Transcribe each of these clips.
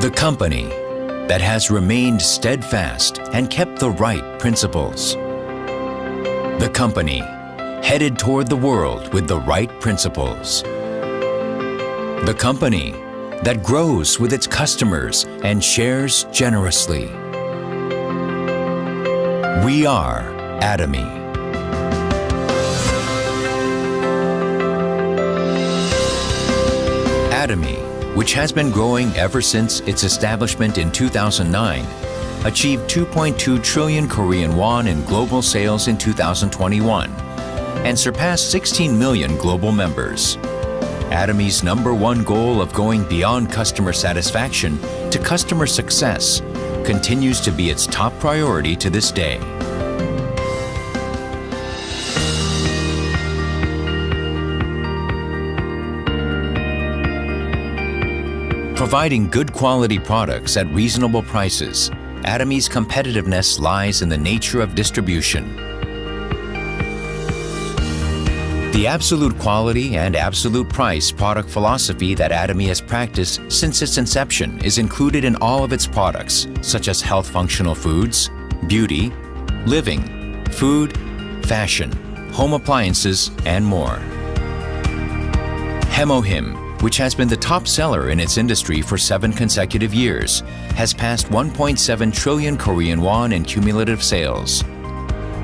The company that has remained steadfast and kept the right principles. The company headed toward the world with the right principles. The company that grows with its customers and shares generously. We are Atomy. Atomy, which has been growing ever since its establishment in 2009, achieved 2.2 trillion Korean won in global sales in 2021 and surpassed 16 million global members. Atomy's #1 goal of going beyond customer satisfaction to customer success continues to be its top priority to this day. Providing good quality products at reasonable prices, Atomy's competitiveness lies in the nature of distribution. The absolute quality and absolute price product philosophy that Atomy has practiced since its inception is included in all of its products, such as health functional foods, beauty, living, food, fashion, home appliances, and more. Hemohim, which has been the top seller in its industry for 7 consecutive years, has passed 1.7 trillion Korean won in cumulative sales.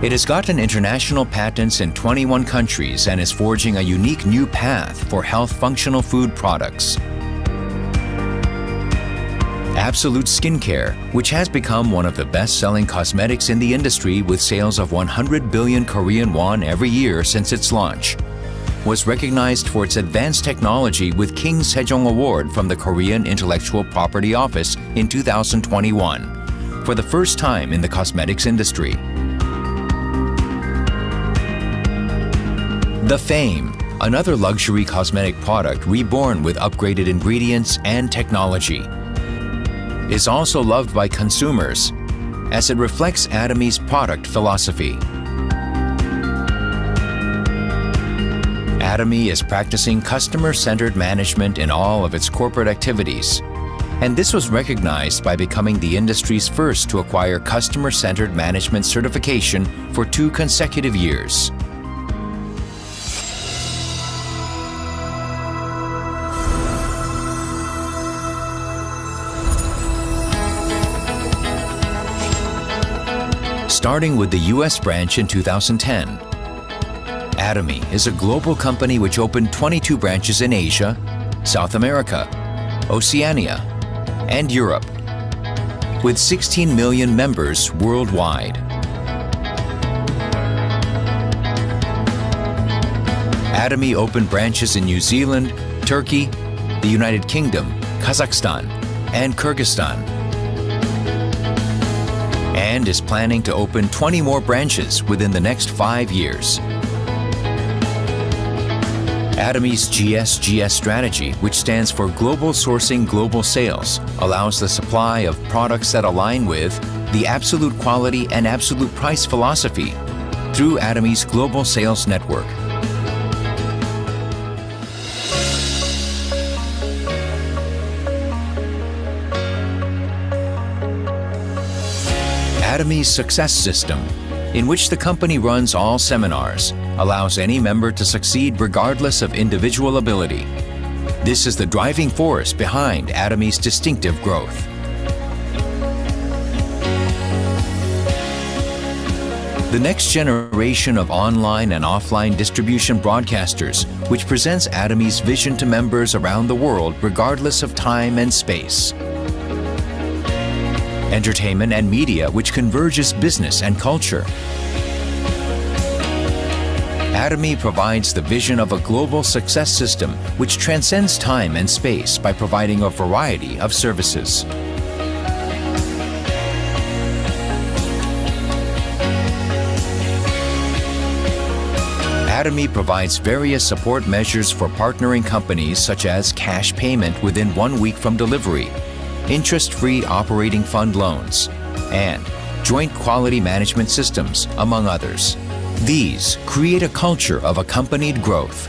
It has gotten international patents in 21 countries and is forging a unique new path for health functional food products. Absolute Skincare, which has become one of the best-selling cosmetics in the industry with sales of 100 billion Korean won every year since its launch, was recognized for its advanced technology with King Sejong Award from the Korean Intellectual Property Office in 2021, for the first time in the cosmetics industry. The Fame, another luxury cosmetic product reborn with upgraded ingredients and technology, is also loved by consumers as it reflects Atomy's product philosophy. Atomy is practicing customer-centered management in all of its corporate activities, and this was recognized by becoming the industry's first to acquire customer-centered management certification for 2 consecutive years. Starting with the US branch in 2010, Atomy is a global company which opened 22 branches in Asia, South America, Oceania, and Europe, with 16 million members worldwide. Atomy opened branches in New Zealand, Turkey, the United Kingdom, Kazakhstan, and Kyrgyzstan, and is planning to open 20 more branches within the next 5 years. Atomy's GSGS strategy, which stands for Global Sourcing Global Sales, allows the supply of products that align with the absolute quality and absolute price philosophy through Atomy's global sales network. Atomy's success system, in which the company runs all seminars, allows any member to succeed regardless of individual ability. This is the driving force behind Atomy's distinctive growth. The next generation of online and offline distribution broadcasters, which presents Atomy's vision to members around the world regardless of time and space. Entertainment and media, which converges business and culture. Atomy provides the vision of a global success system which transcends time and space by providing a variety of services. Atomy provides various support measures for partnering companies such as cash payment within 1 week from delivery, interest-free operating fund loans, and joint quality management systems, among others. These create a culture of accompanied growth.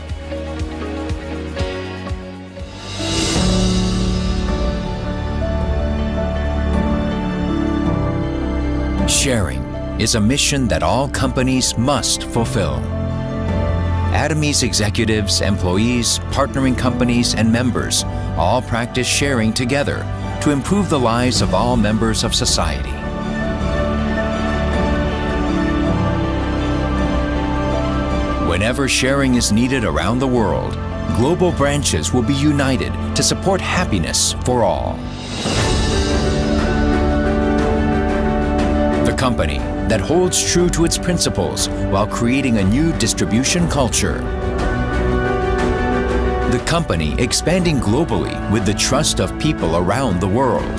Sharing is a mission that all companies must fulfill. Atomy's executives, employees, partnering companies, and members all practice sharing together to improve the lives of all members of society. Whenever sharing is needed around the world, global branches will be united to support happiness for all. The company that holds true to its principles while creating a new distribution culture. The company expanding globally with the trust of people around the world.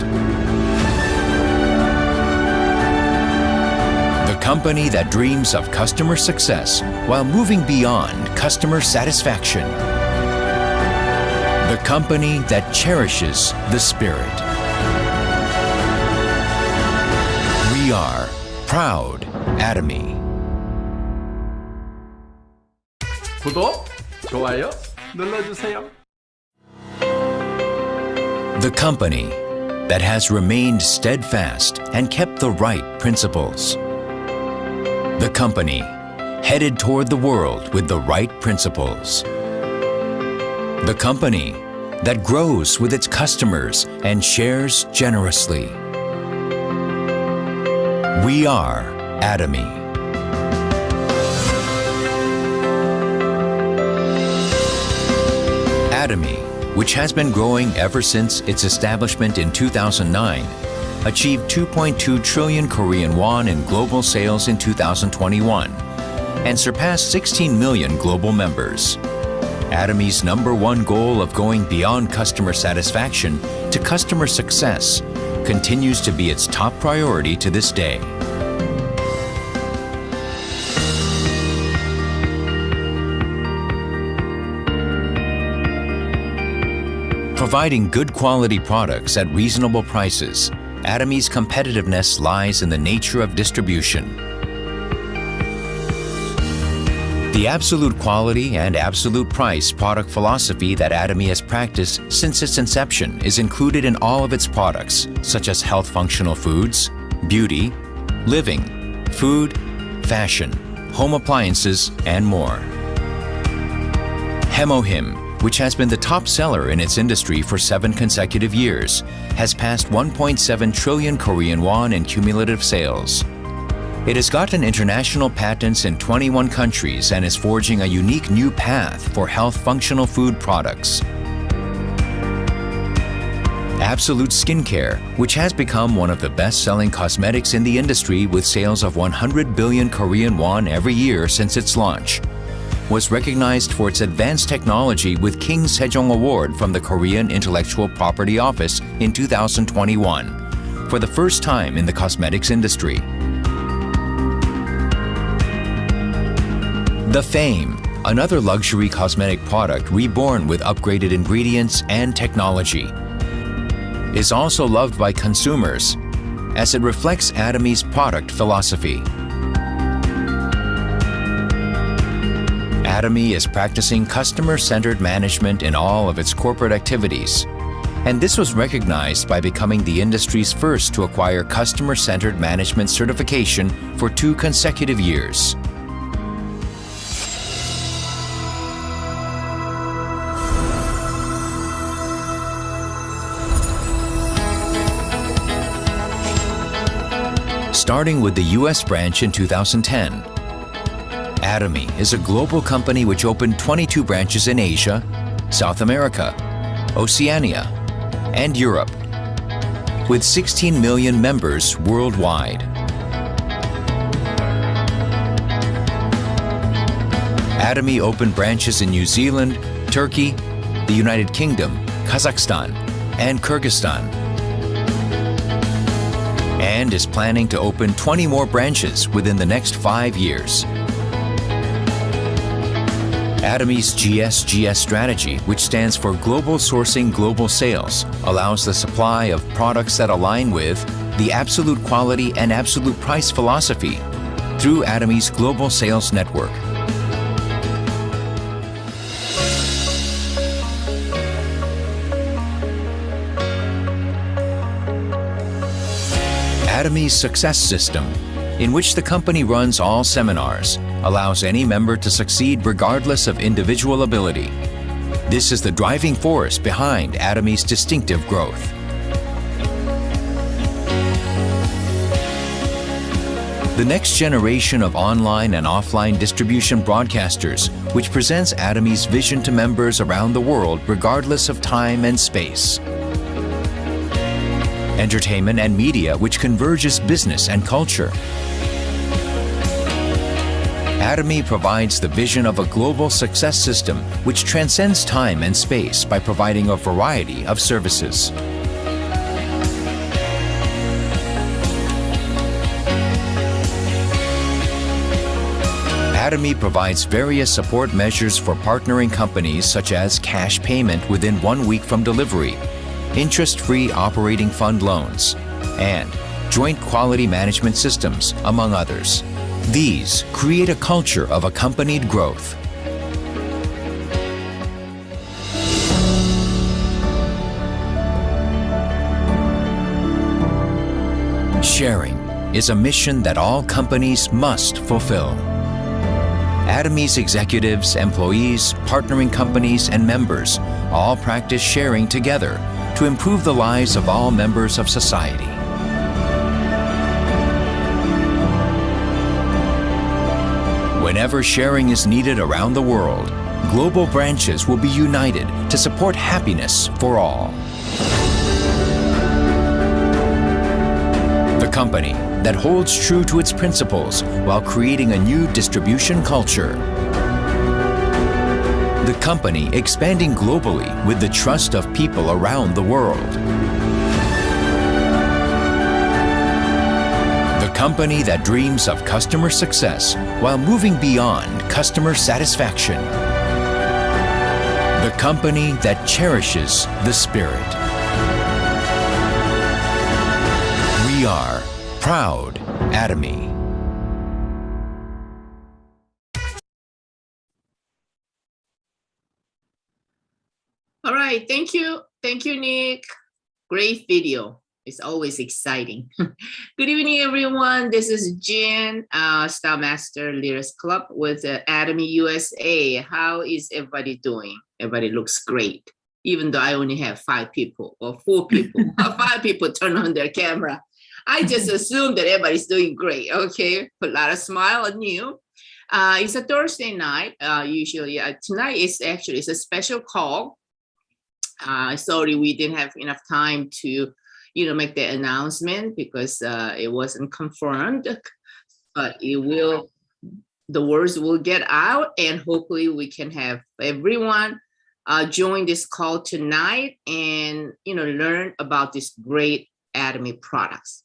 The company that dreams of customer success while moving beyond customer satisfaction. The company that cherishes the spirit. We are proud Atomy. 구독, 좋아요 눌러주세요. The company that has remained steadfast and kept the right principles. The company headed toward the world with the right principles. The company that grows with its customers and shares generously. We are Atomy. Atomy, which has been growing ever since its establishment in 2009, achieved 2.2 trillion Korean won in global sales in 2021 and surpassed 16 million global members. Atomy's #1 goal of going beyond customer satisfaction to customer success continues to be its top priority to this day. Providing good quality products at reasonable prices, Atomy's competitiveness lies in the nature of distribution. The absolute quality and absolute price product philosophy that Atomy has practiced since its inception is included in all of its products, such as health functional foods, beauty, living, food, fashion, home appliances, and more. Hemohim, which has been the top seller in its industry for 7 consecutive years, has passed 1.7 trillion Korean won in cumulative sales. It has gotten international patents in 21 countries and is forging a unique new path for health functional food products. Absolute Skincare, which has become one of the best-selling cosmetics in the industry with sales of 100 billion Korean won every year since its launch, was recognized for its advanced technology with King Sejong Award from the Korean Intellectual Property Office in 2021, for the first time in the cosmetics industry. The Fame, another luxury cosmetic product reborn with upgraded ingredients and technology, is also loved by consumers as it reflects Atomy's product philosophy. Atomy is practicing customer-centered management in all of its corporate activities, and this was recognized by becoming the industry's first to acquire customer-centered management certification for 2 consecutive years. Starting with the US branch in 2010, Atomy is a global company which opened 22 branches in Asia, South America, Oceania, and Europe, with 16 million members worldwide. Atomy opened branches in New Zealand, Turkey, the United Kingdom, Kazakhstan, and Kyrgyzstan, and is planning to open 20 more branches within the next 5 years. Atomy's GSGS strategy, which stands for Global Sourcing Global Sales, allows the supply of products that align with the absolute quality and absolute price philosophy through Atomy's global sales network. Atomy's success system, in which the company runs all seminars, allows any member to succeed regardless of individual ability. This is the driving force behind Atomy's distinctive growth. The next generation of online and offline distribution broadcasters, which presents Atomy's vision to members around the world regardless of time and space. Entertainment and media, which converges business and culture. Atomy provides the vision of a global success system which transcends time and space by providing a variety of services. Atomy provides various support measures for partnering companies such as cash payment within 1 week from delivery, interest-free operating fund loans, and joint quality management systems, among others. These create a culture of accompanied growth. Sharing is a mission that all companies must fulfill. Atomy's executives, employees, partnering companies, and members all practice sharing together to improve the lives of all members of society. Whenever sharing is needed around the world, global branches will be united to support happiness for all. The company that holds true to its principles while creating a new distribution culture. The company expanding globally with the trust of people around the world. The company that dreams of customer success while moving beyond customer satisfaction. The company that cherishes the spirit. We are proud Atomy. All right, thank you. Thank you, Nick. Great video. It's always exciting. Good evening, everyone. This is Jen, Star Master Leaders Club with Atomy USA. How is everybody doing? Everybody looks great, even though I only have 5 people or 4 people. 5 people turn on their camera. I just assume that everybody's doing great, okay? Put a lot of smile on you. It's a Thursday night. Usually tonight is actually it's a special call. Sorry, we didn't have enough time to, make the announcement because it wasn't confirmed, but it will, the words will get out and hopefully we can have everyone join this call tonight and, learn about this great Atomy products.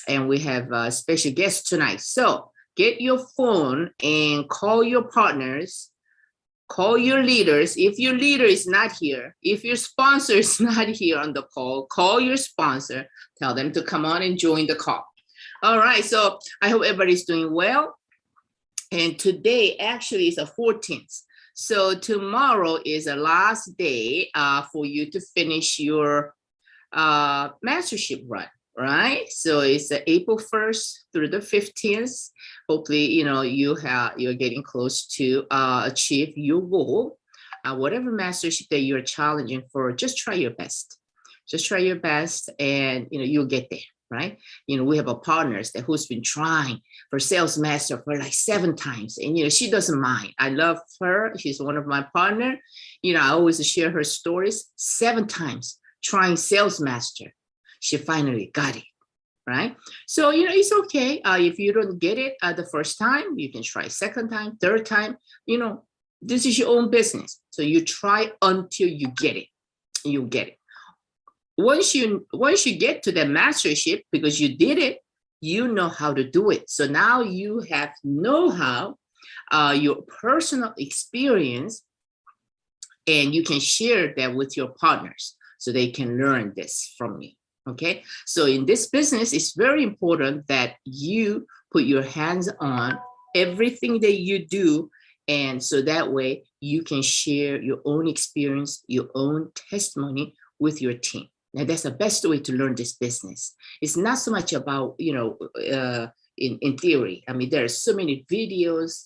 And we have a special guest tonight. So get your phone and call your partners, call your leaders. If your leader is not here, if your sponsor is not here on the call your sponsor, tell them to come on and join the call. All right, so I hope everybody's doing well. And today actually is the 14th. So tomorrow is the last day for you to finish your mastership run. Right, so it's April 1st through the 15th. Hopefully, you're getting close to achieve your goal. Whatever mastership that you're challenging for, just try your best. Just try your best, and you'll get there. Right? We have a partner who's been trying for sales master for like 7 times, and she doesn't mind. I love her. She's one of my partner. I always share her stories. 7 times trying sales master. She finally got it, right? So, it's okay. If you don't get it the first time, you can try second time, third time. This is your own business. So you try until you get it. You get it. Once you get to the mastership, because you did it, you know how to do it. So now you have know-how, your personal experience, and you can share that with your partners so they can learn this from you. Okay, so in this business, it's very important that you put your hands on everything that you do. And so that way you can share your own experience, your own testimony with your team. Now that's the best way to learn this business. It's not so much about, in theory. I mean, there are so many videos,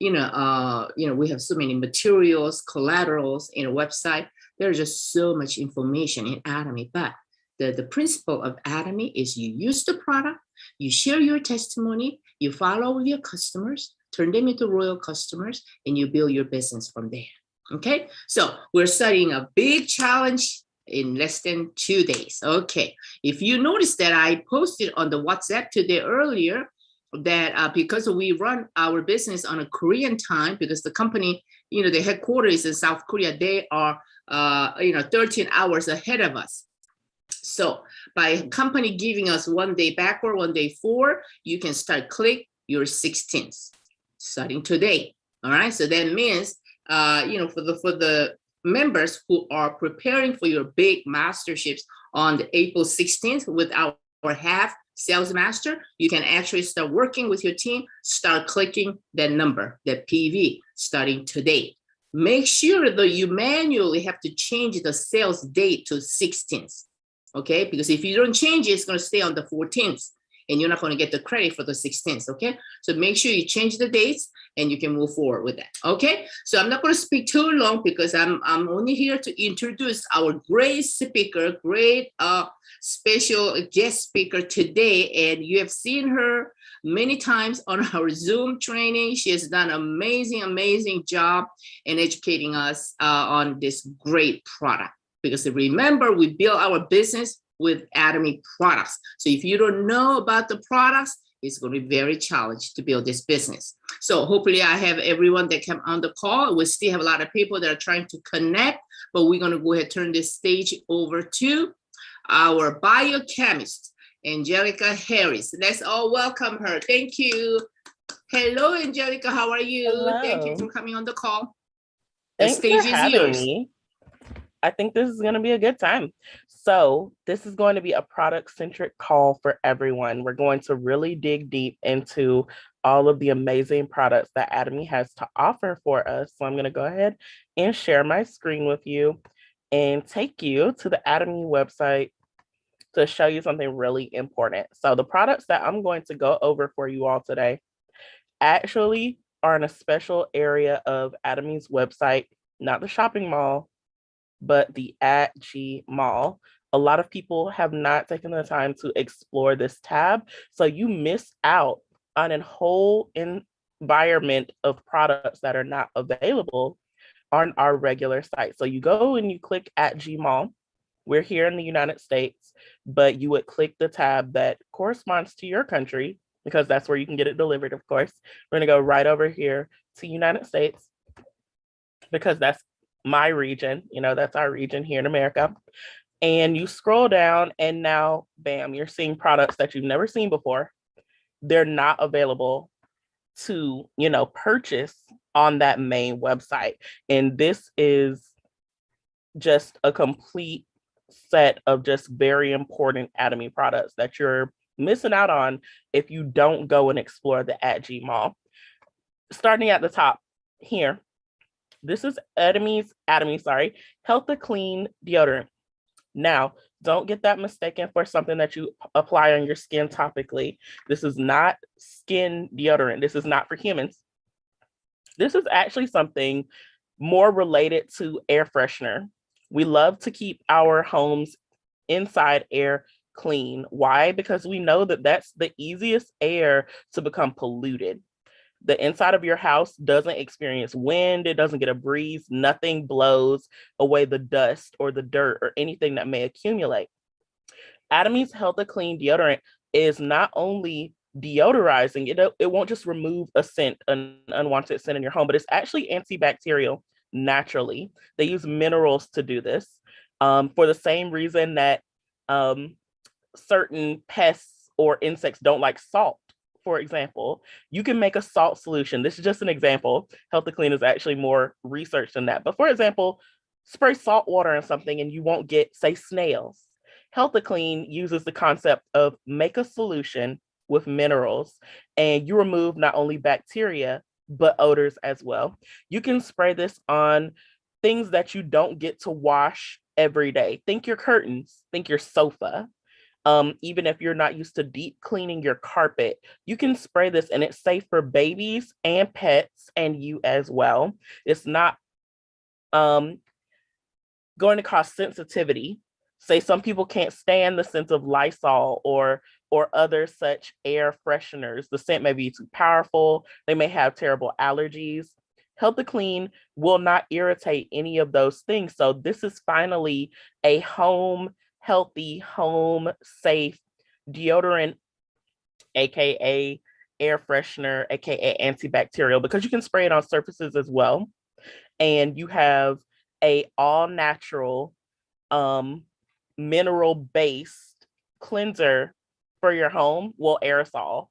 we have so many materials, collaterals in a website. There's just so much information in Atomy, but the principle of Atomy is you use the product, you share your testimony, you follow with your customers, turn them into loyal customers, and you build your business from there. Okay, so we're starting a big challenge in less than 2 days. Okay, if you notice that I posted on the WhatsApp today earlier that because we run our business on a Korean time, because the company, the headquarters is in South Korea, they are 13 hours ahead of us. So by company giving us 1 day backward, 1 day forward, you can click your 16th starting today. All right, so that means for the members who are preparing for your big masterships on the April 16th with our half sales master, you can actually start working with your team, start clicking that number, that PV, starting today. Make sure that you manually have to change the sales date to 16th, okay? Because if you don't change it, it's going to stay on the 14th, and you're not going to get the credit for the 16th, okay? So make sure you change the dates, and you can move forward with that, okay? So I'm not going to speak too long because I'm only here to introduce our great speaker, great special guest speaker today, and you have seen her many times on our Zoom training. She has done amazing job in educating us on this great product. Because remember, we build our business with Atomy products. So if you don't know about the products, it's going to be very challenging to build this business. So hopefully I have everyone that came on the call. We still have a lot of people that are trying to connect, but we're going to go ahead and turn this stage over to our biochemist, Angelica Harris. Let's all welcome her. Thank you. Hello, Angelica. How are you? Hello. Thank you for coming on the call. Thanks for having me. I think this is going to be a good time. So this is going to be a product-centric call for everyone. We're going to really dig deep into all of the amazing products that Atomy has to offer for us. So I'm going to go ahead and share my screen with you and take you to the Atomy website to show you something really important. So the products that I'm going to go over for you all today actually are in a special area of Atomy's website, not the shopping mall, but the @G Mall. A lot of people have not taken the time to explore this tab, so you miss out on a whole environment of products that are not available on our regular site. So you go and you click @G Mall. We're here in the United States, but you would click the tab that corresponds to your country, because that's where you can get it delivered, of course. We're gonna go right over here to United States, because that's my region, that's our region here in America. And you scroll down and now, bam, you're seeing products that you've never seen before. They're not available to, purchase on that main website. And this is just a complete set of just very important Atomy products that you're missing out on if you don't go and explore the @G Mall. Starting at the top here, this is Atomy, Healthy Clean Deodorant. Now, don't get that mistaken for something that you apply on your skin topically. This is not skin deodorant. This is not for humans. This is actually something more related to air freshener. We love to keep our homes inside air clean. Why? Because we know that that's the easiest air to become polluted. The inside of your house doesn't experience wind, it doesn't get a breeze, nothing blows away the dust or the dirt or anything that may accumulate. Atomy's Healthy Clean Deodorant is not only deodorizing, it won't just remove a scent, an unwanted scent in your home, but it's actually antibacterial naturally. They use minerals to do this for the same reason that certain pests or insects don't like salt. For example, you can make a salt solution. This is just an example. Healthy Clean is actually more research than that. But for example, spray salt water on something and you won't get, say, snails. Healthy Clean uses the concept of make a solution with minerals, and you remove not only bacteria, but odors as well. You can spray this on things that you don't get to wash every day. Think your curtains, think your sofa. Even if you're not used to deep cleaning your carpet, you can spray this and it's safe for babies and pets and you as well. It's not going to cause sensitivity. Say some people can't stand the scent of Lysol or other such air fresheners. The scent may be too powerful. They may have terrible allergies. Healthy Clean will not irritate any of those things. So this is finally a home healthy, home safe deodorant, aka air freshener, aka antibacterial, because you can spray it on surfaces as well. And you have a all natural mineral based cleanser for your home, well, aerosol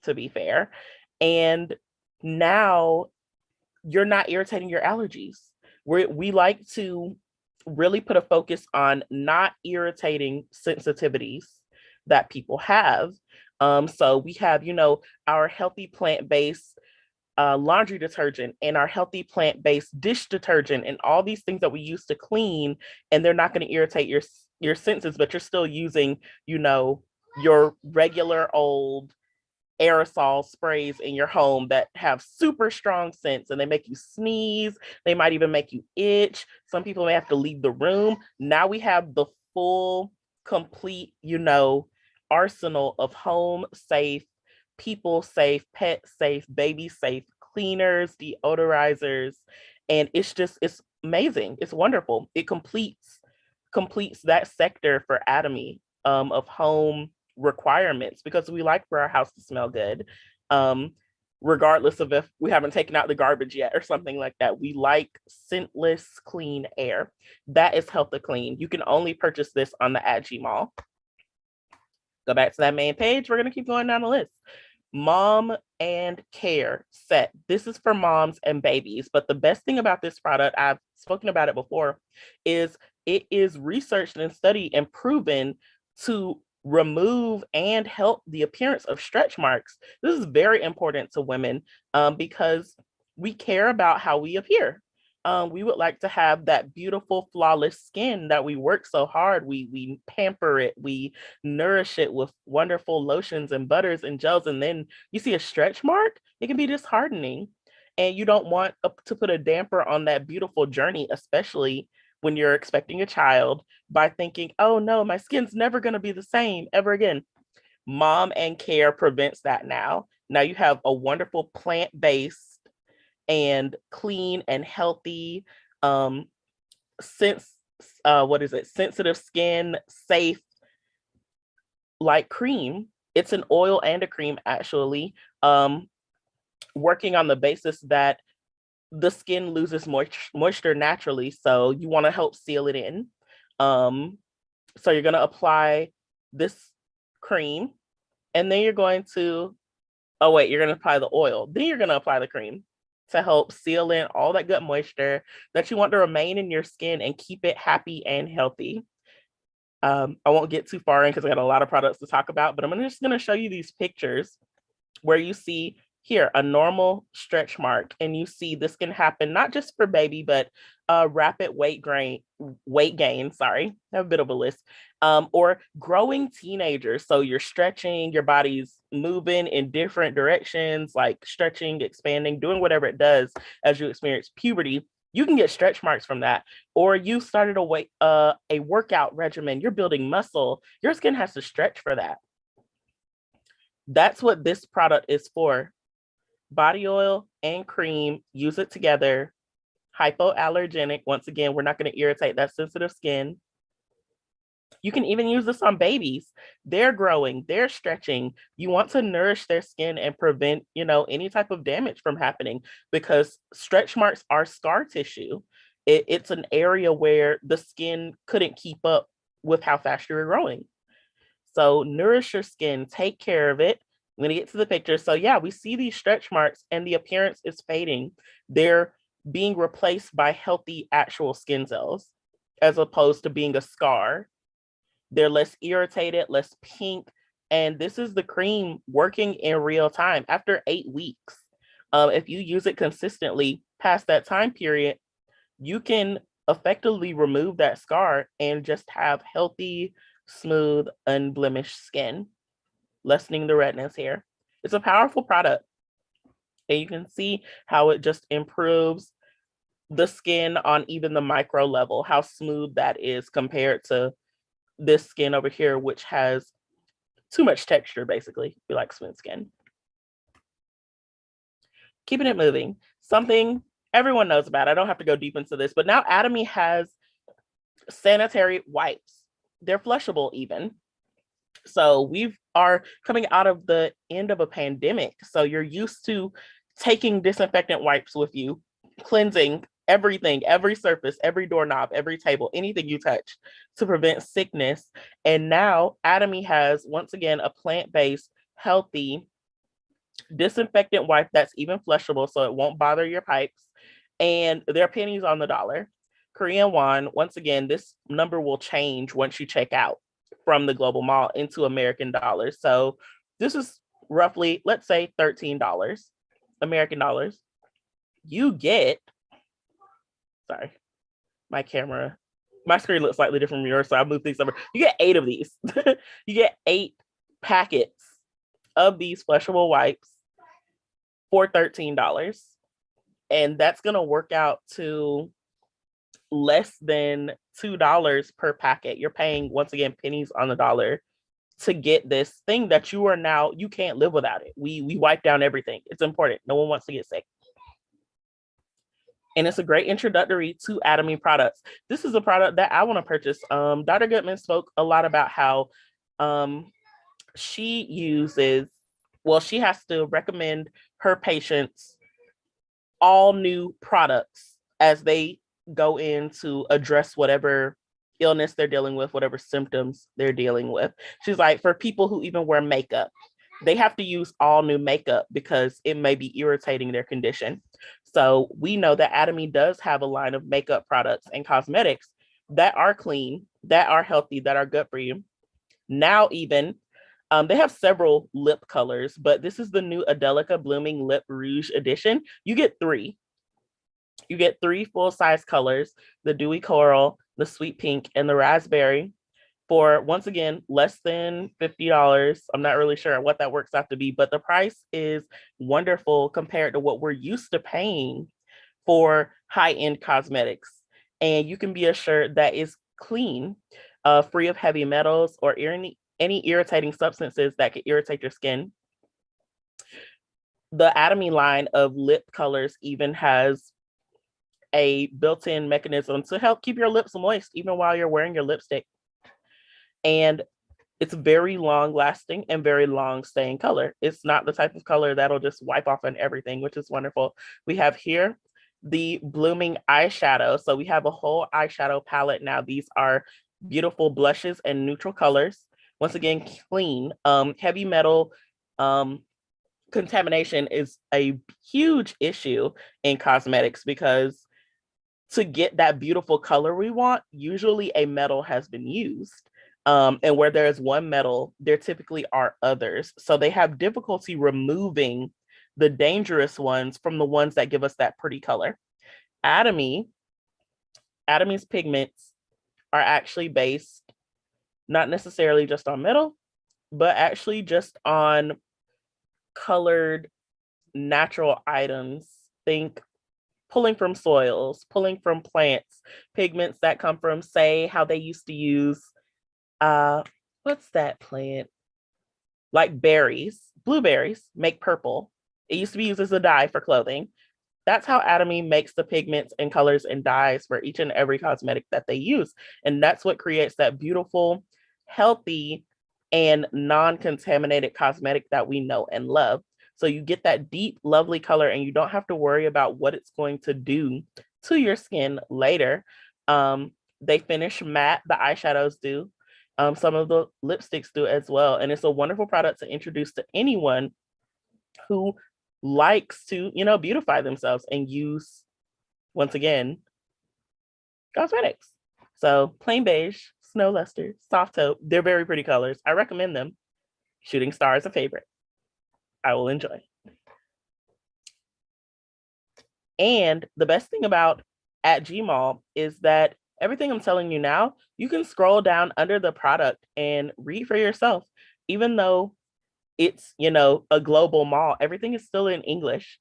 to be fair. And now you're not irritating your allergies. We like to really put a focus on not irritating sensitivities that people have. So we have, our healthy plant-based laundry detergent and our healthy plant-based dish detergent and all these things that we use to clean, and they're not going to irritate your senses, but you're still using, your regular old aerosol sprays in your home that have super strong scents and they make you sneeze. They might even make you itch. Some people may have to leave the room. Now we have the full, complete, arsenal of home safe, people safe, pet safe, baby safe cleaners, deodorizers, and it's amazing. It's wonderful. It completes that sector for Atomy of home requirements, because we like for our house to smell good, regardless of if we haven't taken out the garbage yet or something like that. We like scentless, clean air. That is Healthy Clean. You can only purchase this on the AG Mall. Go back to that main page. We're going to keep going down the list. Mom and Care set. This is for moms and babies, but the best thing about this product, I've spoken about it before, is it is researched and studied and proven to remove and help the appearance of stretch marks. This is very important to women because we care about how we appear. We would like to have that beautiful, flawless skin that we work so hard. We pamper it, we nourish it with wonderful lotions and butters and gels, and then you see a stretch mark, it can be disheartening. And you don't want to put a damper on that beautiful journey, especially when you're expecting a child, by thinking, oh no, my skin's never going to be the same ever again. Mom and Care prevents that now. Now you have a wonderful plant-based and clean and healthy, sensitive skin, safe, like cream. It's an oil and a cream, actually, working on the basis that the skin loses moisture naturally, so you want to help seal it in. So you're going to apply this cream, and then you're going to apply the oil. Then you're going to apply the cream to help seal in all that good moisture that you want to remain in your skin and keep it happy and healthy. I won't get too far in because I got a lot of products to talk about, but I'm just going to show you these pictures where you see here a normal stretch mark, and you see this can happen not just for baby, but rapid weight gain. Sorry, I have a bit of a list. Or growing teenagers. So you're stretching, your body's moving in different directions, like stretching, expanding, doing whatever it does as you experience puberty. You can get stretch marks from that. Or you started a workout regimen, you're building muscle, your skin has to stretch for that. That's what this product is for. Body oil and cream, use it together. Hypoallergenic. Once again, we're not going to irritate that sensitive skin. You can even use this on babies. They're growing, they're stretching. You want to nourish their skin and prevent, any type of damage from happening, because stretch marks are scar tissue. It's an area where the skin couldn't keep up with how fast you're growing. So nourish your skin, take care of it. I'm going to get to the picture. So yeah, we see these stretch marks and the appearance is fading. They're being replaced by healthy actual skin cells, as opposed to being a scar. They're less irritated, less pink. And this is the cream working in real time after 8 weeks. If you use it consistently past that time period, you can effectively remove that scar and just have healthy, smooth, unblemished skin, lessening the redness here. It's a powerful product. And you can see how it just improves the skin on even the micro level, how smooth that is compared to this skin over here, which has too much texture, basically. We like smooth skin. Keeping it moving, something everyone knows about. I don't have to go deep into this, but now Atomy has sanitary wipes. They're flushable even. So we are coming out of the end of a pandemic. So you're used to taking disinfectant wipes with you, cleansing everything, every surface, every doorknob, every table, anything you touch to prevent sickness. And now Atomy has, once again, a plant-based, healthy disinfectant wipe that's even flushable, so it won't bother your pipes. And they're pennies on the dollar. Korean won, once again, this number will change once you check out from the global mall into American dollars. So this is roughly, let's say $13 American dollars. You get, sorry, my screen looks slightly different from yours, so I moved things over. You get 8 of these. You get 8 packets of these flushable wipes for $13. And that's going to work out to less than $2 per packet. You're paying, once again, pennies on the dollar to get this thing that you can't live without it. We wipe down everything. It's important. No one wants to get sick. And it's a great introductory to Atomy products. This is a product that I want to purchase. Dr. Goodman spoke a lot about how she has to recommend her patients all new products as they go in to address whatever illness they're dealing with, whatever symptoms they're dealing with. She's like, for people who even wear makeup, they have to use all new makeup because it may be irritating their condition. So we know that Atomy does have a line of makeup products and cosmetics that are clean, that are healthy, that are good for you. Now even, they have several lip colors, but this is the new Angelica Blooming Lip Rouge edition. You get 3. You get 3 full-size colors, the Dewy Coral, the Sweet Pink, and the Raspberry, for, once again, less than $50. I'm not really sure what that works out to be, but the price is wonderful compared to what we're used to paying for high-end cosmetics. And you can be assured that it's clean, free of heavy metals or any irritating substances that could irritate your skin. The Atomy line of lip colors even has a built-in mechanism to help keep your lips moist even while you're wearing your lipstick. And it's very long lasting and very long staying color. It's not the type of color that'll just wipe off on everything, which is wonderful. We have here the Blooming eyeshadow. So we have a whole eyeshadow palette now. These are beautiful blushes and neutral colors. Once again, clean. Heavy metal contamination is a huge issue in cosmetics because to get that beautiful color we want, usually a metal has been used. And where there is one metal, there typically are others. So they have difficulty removing the dangerous ones from the ones that give us that pretty color. Atomy's pigments are actually based not necessarily just on metal, but actually just on colored natural items. Think pulling from soils, pulling from plants, pigments that come from, say, how they used to use what's that plant? Like berries, blueberries make purple. It used to be used as a dye for clothing. That's how Atomy makes the pigments and colors and dyes for each and every cosmetic that they use. And that's what creates that beautiful, healthy, and non-contaminated cosmetic that we know and love. So you get that deep, lovely color and you don't have to worry about what it's going to do to your skin later. They finish matte, the eyeshadows do. Some of the lipsticks do as well. And it's a wonderful product to introduce to anyone who likes to, beautify themselves and use, once again, cosmetics. So plain beige, snow luster, soft taupe, they're very pretty colors. I recommend them. Shooting star is a favorite. I will enjoy. And the best thing about at Gmall is that everything I'm telling you now, you can scroll down under the product and read for yourself. Even though it's, a global mall, everything is still in English.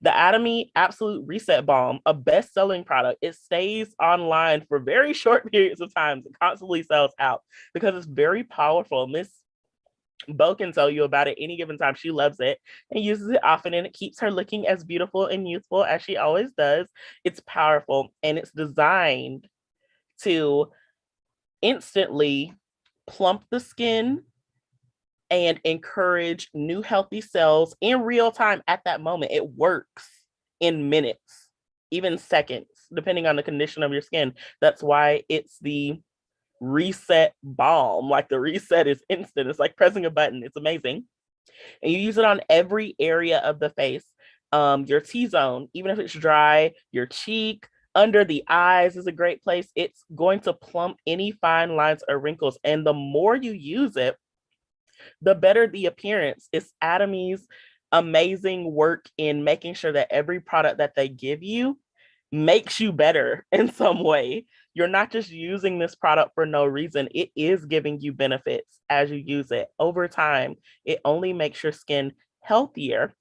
The Atomy Absolute Reset Balm, a best-selling product, it stays online for very short periods of time. It constantly sells out because it's very powerful. Miss Bo can tell you about it any given time. She loves it and uses it often, and it keeps her looking as beautiful and youthful as she always does. It's powerful, and it's designed to instantly plump the skin and encourage new healthy cells in real time at that moment. It works in minutes, even seconds, depending on the condition of your skin. That's why it's the reset balm. Like, the reset is instant. It's like pressing a button. It's amazing. And you use it on every area of the face. Your T-zone, even if it's dry, your cheek, under the eyes is a great place. It's going to plump any fine lines or wrinkles. And the more you use it, the better the appearance. It's Atomy's amazing work in making sure that every product that they give you makes you better in some way. You're not just using this product for no reason. It is giving you benefits as you use it. Over time, it only makes your skin healthier.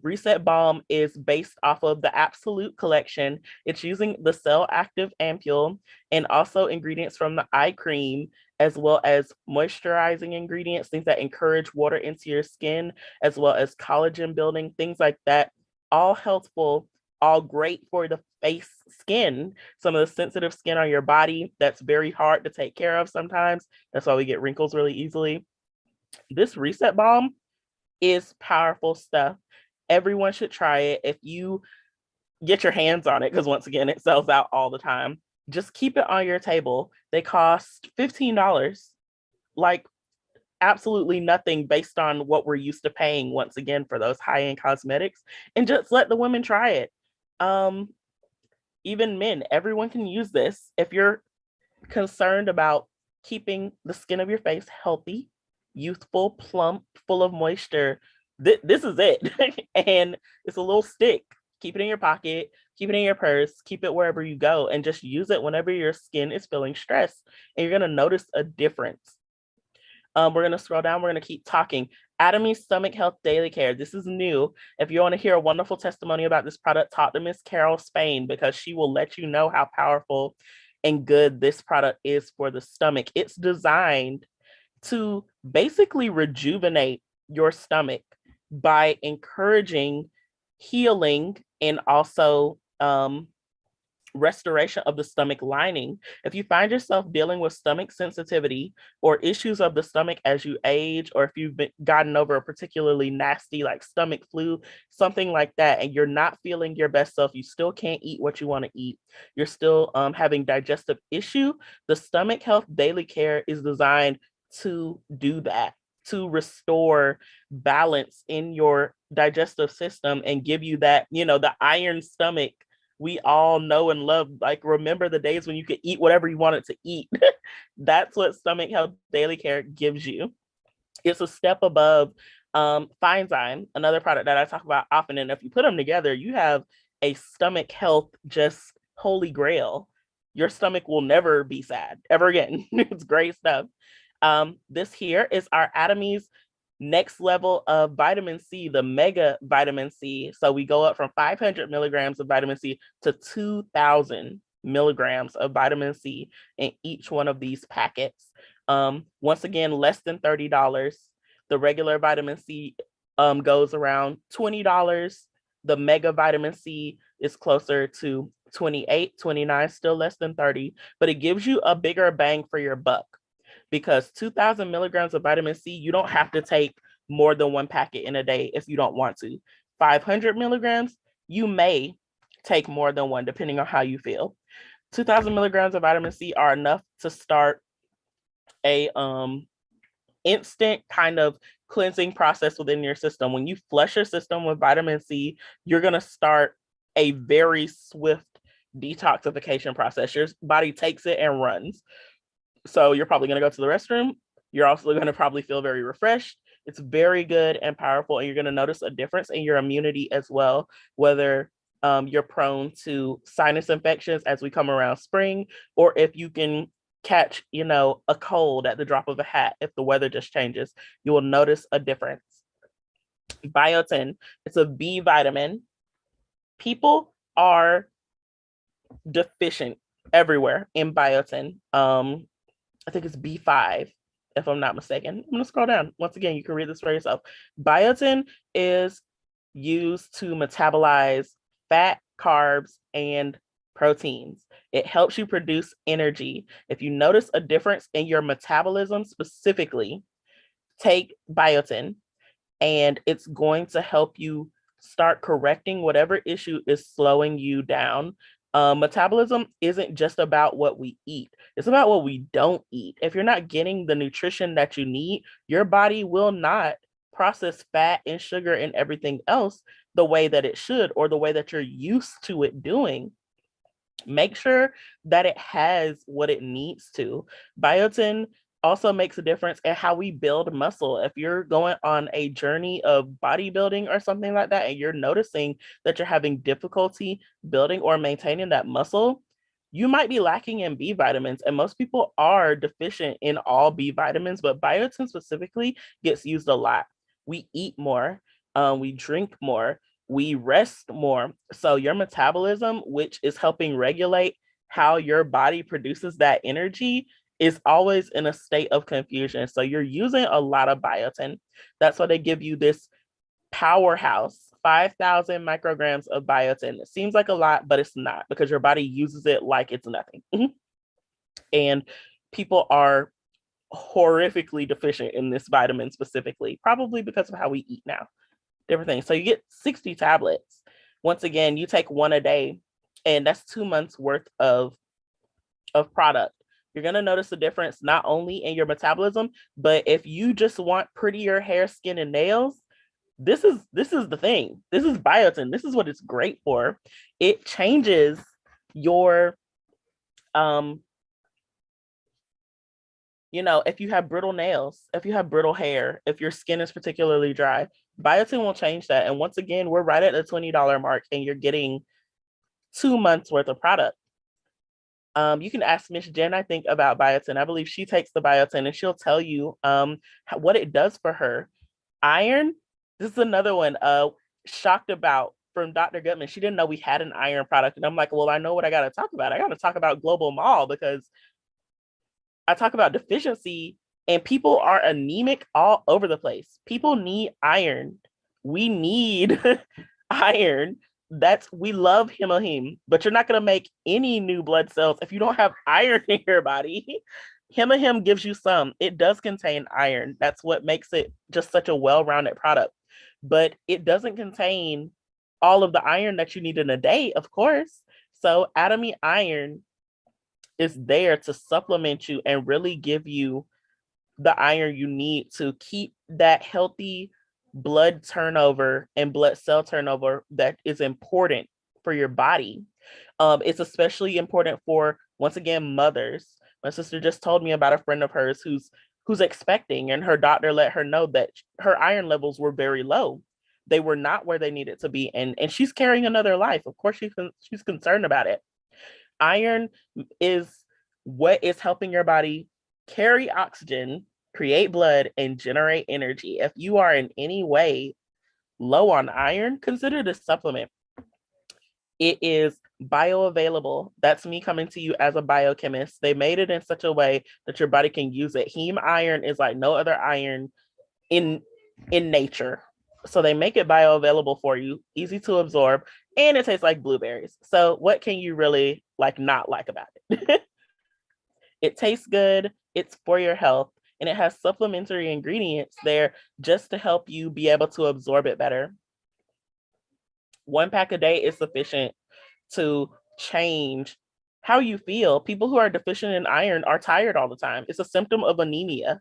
Reset Balm is based off of the Absolute collection. It's using the cell active ampule and also ingredients from the eye cream, as well as moisturizing ingredients, things that encourage water into your skin, as well as collagen building, things like that. All healthful, all great for the face skin. Some of the sensitive skin on your body that's very hard to take care of sometimes. That's why we get wrinkles really easily. This Reset Balm is powerful stuff. Everyone should try it. If you get your hands on it, because once again, it sells out all the time, just keep it on your table. They cost $15, like absolutely nothing based on what we're used to paying, once again, for those high-end cosmetics, and just let the women try it. Even men, everyone can use this. If you're concerned about keeping the skin of your face healthy, youthful, plump, full of moisture, this is it. And it's a little stick. Keep it in your pocket, keep it in your purse, keep it wherever you go, and just use it whenever your skin is feeling stressed, and you're going to notice a difference. We're going to scroll down. We're going to keep talking. Atomy Stomach Health Daily Care. This is new. If you want to hear a wonderful testimony about this product, talk to Miss Carol Spain, because she will let you know how powerful and good this product is for the stomach. It's designed to basically rejuvenate your stomach by encouraging healing and also restoration of the stomach lining. If you find yourself dealing with stomach sensitivity or issues of the stomach as you age, or if you've gotten over a particularly nasty like stomach flu, something like that, and you're not feeling your best self, you still can't eat what you want to eat, you're still having digestive issue, the Stomach Health Daily Care is designed to do that, to restore balance in your digestive system and give you that, the iron stomach we all know and love. Like, remember the days when you could eat whatever you wanted to eat. That's what Stomach Health Daily Care gives you. It's a step above Finezyme, another product that I talk about often. And if you put them together, you have a stomach health just holy grail. Your stomach will never be sad ever again. It's great stuff. This here is our Atomy's next level of vitamin C, the mega vitamin C. So we go up from 500 milligrams of vitamin C to 2,000 milligrams of vitamin C in each one of these packets. Once again, less than $30. The regular vitamin C goes around $20. The mega vitamin C is closer to $28, $29, still less than $30, but it gives you a bigger bang for your buck. Because 2,000 milligrams of vitamin C, you don't have to take more than one packet in a day if you don't want to. 500 milligrams, you may take more than one depending on how you feel. 2,000 milligrams of vitamin C are enough to start a instant kind of cleansing process within your system. When you flush your system with vitamin C, you're going to start a very swift detoxification process. Your body takes it and runs. So you're probably going to go to the restroom. You're also going to probably feel very refreshed. It's very good and powerful, and you're going to notice a difference in your immunity as well, whether you're prone to sinus infections as we come around spring, or if you can catch, a cold at the drop of a hat, if the weather just changes, you will notice a difference. Biotin, it's a B vitamin. People are deficient everywhere in biotin. I think it's B5, if I'm not mistaken. I'm going to scroll down. Once again, you can read this for yourself. Biotin is used to metabolize fat, carbs, and proteins. It helps you produce energy. If you notice a difference in your metabolism specifically, take biotin, and it's going to help you start correcting whatever issue is slowing you down. Metabolism isn't just about what we eat. It's about what we don't eat. If you're not getting the nutrition that you need, your body will not process fat and sugar and everything else the way that it should, or the way that you're used to it doing. Make sure that it has what it needs to. Biotin also makes a difference in how we build muscle. If you're going on a journey of bodybuilding or something like that, and you're noticing that you're having difficulty building or maintaining that muscle, you might be lacking in B vitamins. And most people are deficient in all B vitamins, but biotin specifically gets used a lot. We eat more, we drink more, we rest more. So your metabolism, which is helping regulate how your body produces that energy, is always in a state of confusion. So you're using a lot of biotin. That's why they give you this powerhouse, 5,000 micrograms of biotin. It seems like a lot, but it's not, because your body uses it like it's nothing. And people are horrifically deficient in this vitamin specifically, probably because of how we eat now. Different things. So you get 60 tablets. Once again, you take one a day, and that's 2 months worth of product. You're going to notice a difference not only in your metabolism, but if you just want prettier hair, skin, and nails, this is the thing. This is biotin. This is what it's great for. It changes your if you have brittle nails, if you have brittle hair, if your skin is particularly dry, biotin will change that. And once again, we're right at the $20 mark, and you're getting 2 months worth of product. You can ask Miss Jen, I think, about biotin. I believe she takes the biotin, and she'll tell you what it does for her. Iron, this is another one shocked about from Dr. Gutman. She didn't know we had an iron product. And I'm like, well, I know what I got to talk about. I got to talk about Global Mall, because I talk about deficiency, and people are anemic all over the place. People need iron. We need iron. We love hemoheme, but you're not going to make any new blood cells if you don't have iron in your body. Hemoheme gives you some. It does contain iron. That's what makes it just such a well-rounded product. But it doesn't contain all of the iron that you need in a day, of course. So Atomy iron is there to supplement you and really give you the iron you need to keep that healthy blood turnover and blood cell turnover that is important for your body. It's especially important for, once again, mothers. My sister just told me about a friend of hers who's expecting, and her doctor let her know that her iron levels were very low. They were not where they needed to be, and she's carrying another life. Of course, she's concerned about it. Iron is what is helping your body carry oxygen, create blood, and generate energy. If you are in any way low on iron, consider this supplement. It is bioavailable. That's me coming to you as a biochemist. They made it in such a way that your body can use it. Heme iron is like no other iron in nature. So they make it bioavailable for you, easy to absorb, and it tastes like blueberries. So what can you really not like about it? It tastes good, it's for your health, and it has supplementary ingredients there just to help you be able to absorb it better. 1 pack a day is sufficient to change how you feel. People who are deficient in iron are tired all the time. It's a symptom of anemia.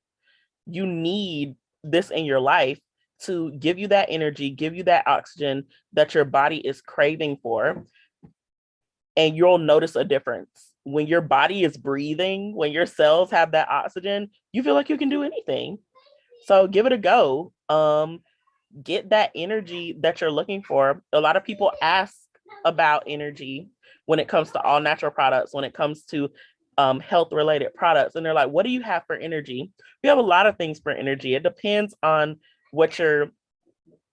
You need this in your life to give you that energy, give you that oxygen that your body is craving for. And you'll notice a difference. When your body is breathing, when your cells have that oxygen, you feel like you can do anything. So give it a go. Get that energy that you're looking for. A lot of people ask about energy when it comes to all natural products, when it comes to health related products. And they're like, what do you have for energy? We have a lot of things for energy. It depends on what your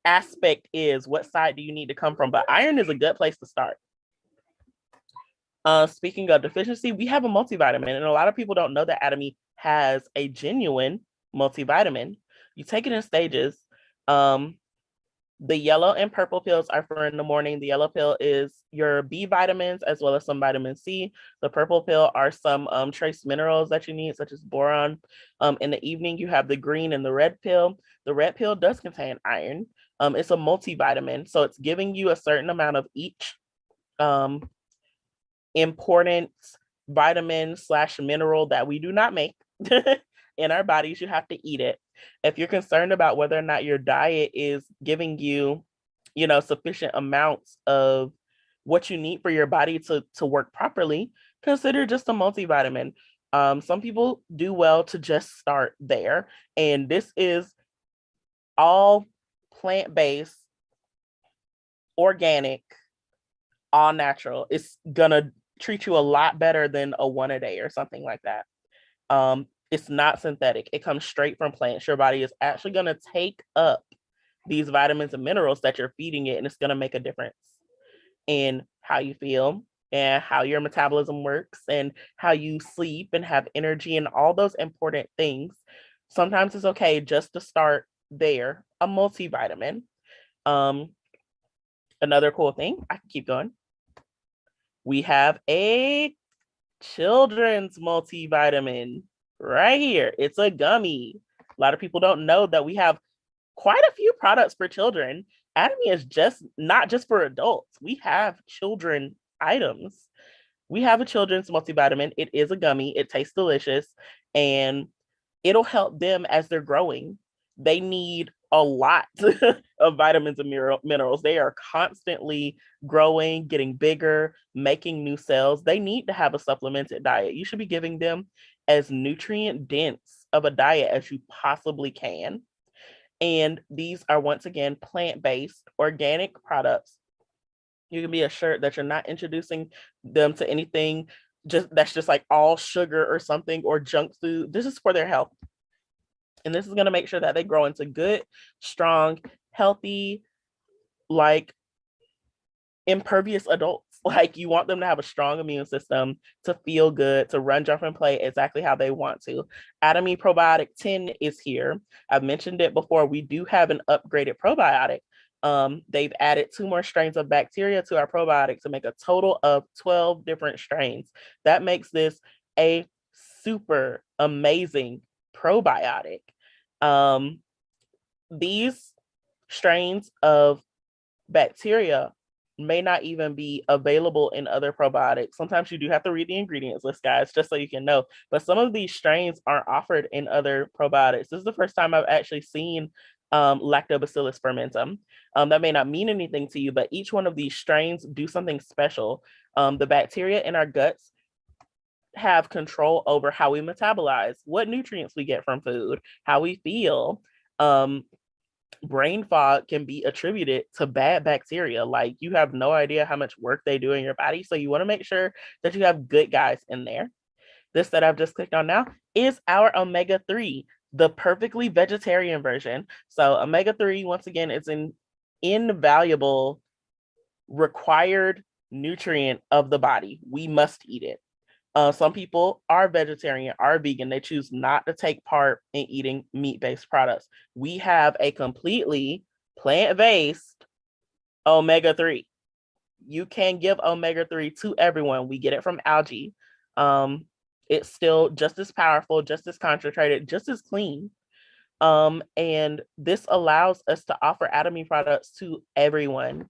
aspect is, what side do you need to come from, but iron is a good place to start. Speaking of deficiency, we have a multivitamin, and a lot of people don't know that Atomy has a genuine multivitamin. You take it in stages. The yellow and purple pills are for in the morning. The yellow pill is your B vitamins as well as some vitamin C. The purple pill are some trace minerals that you need, such as boron. In the evening, you have the green and the red pill. The red pill does contain iron. It's a multivitamin, so it's giving you a certain amount of each important vitamin / mineral that we do not make in our bodies. You have to eat it. If you're concerned about whether or not your diet is giving you, sufficient amounts of what you need for your body to work properly, consider just a multivitamin. Some people do well to just start there. And this is all plant-based, organic, all natural. It's gonna treat you a lot better than a one a day or something like that. It's not synthetic. It comes straight from plants. Your body is actually going to take up these vitamins and minerals that you're feeding it, and it's going to make a difference in how you feel and how your metabolism works and how you sleep and have energy and all those important things. Sometimes it's okay just to start there, a multivitamin. Another cool thing, I can keep going. We have a children's multivitamin right here. It's a gummy. A lot of people don't know that we have quite a few products for children. Atomy is not just for adults. We have children items. We have a children's multivitamin. It is a gummy. It tastes delicious, and it'll help them as they're growing. They need a lot of vitamins and minerals. They are constantly growing, getting bigger, making new cells. They need to have a supplemented diet. You should be giving them as nutrient dense of a diet as you possibly can. And these are, once again, plant-based, organic products. You can be assured that you're not introducing them to anything that's just like all sugar or something, or junk food. This is for their health. And this is going to make sure that they grow into good, strong, healthy, like impervious adults. Like, you want them to have a strong immune system, to feel good, to run, jump, and play exactly how they want to. Atomy Probiotic 10 is here. I've mentioned it before. We do have an upgraded probiotic. They've added 2 more strains of bacteria to our probiotic to make a total of 12 different strains. That makes this a super amazing probiotic. These strains of bacteria may not even be available in other probiotics. Sometimes you do have to read the ingredients list, guys, just so you can know. But some of these strains aren't offered in other probiotics. This is the first time I've actually seen Lactobacillus fermentum. That may not mean anything to you, but each one of these strains do something special. The bacteria in our guts have control over how we metabolize, what nutrients we get from food, how we feel. Brain fog can be attributed to bad bacteria. Like, you have no idea how much work they do in your body. So you want to make sure that you have good guys in there. This that I've just clicked on now is our omega-3, the perfectly vegetarian version. So omega-3, once again, is an invaluable required nutrient of the body. We must eat it. Some people are vegetarian, are vegan. They choose not to take part in eating meat-based products. We have a completely plant-based omega-3. You can give omega-3 to everyone. We get it from algae. It's still just as powerful, just as concentrated, just as clean. And this allows us to offer Atomy products to everyone,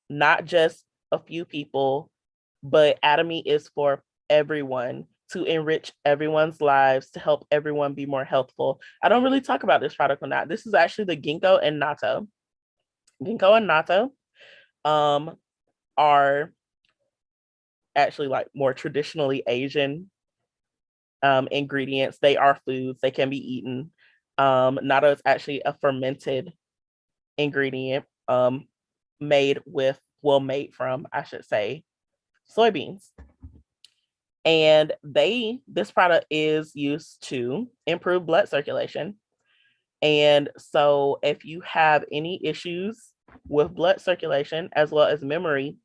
not just a few people, but Atomy is for everyone, to enrich everyone's lives, to help everyone be more healthful. I don't really talk about this product or not. This is actually the Gingo and Natto. Gingo and Natto are actually like more traditionally Asian ingredients. They are foods. They can be eaten. Natto is actually a fermented ingredient made with made from, I should say, soybeans. And this product is used to improve blood circulation. And so if you have any issues with blood circulation as well as memory,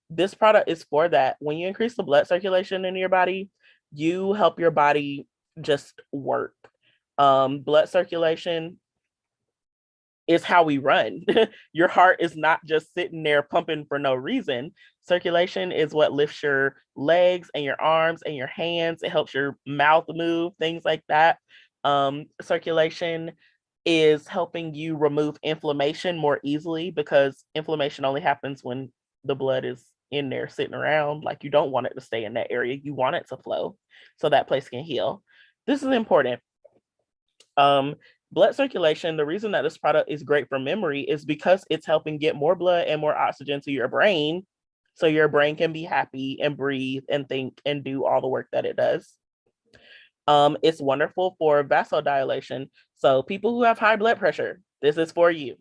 this product is for that. When you increase the blood circulation in your body, you help your body just work. Blood circulation is how we run. Your heart is not just sitting there pumping for no reason. Circulation is what lifts your legs and your arms and your hands. It helps your mouth move, things like that. Circulation is helping you remove inflammation more easily, because inflammation only happens when the blood is in there sitting around. Like, you don't want it to stay in that area. You want it to flow so that place can heal. This is important. Blood circulation, the reason that this product is great for memory is because it's helping get more blood and more oxygen to your brain, so your brain can be happy and breathe and think and do all the work that it does. It's wonderful for vasodilation. So people who have high blood pressure, this is for you.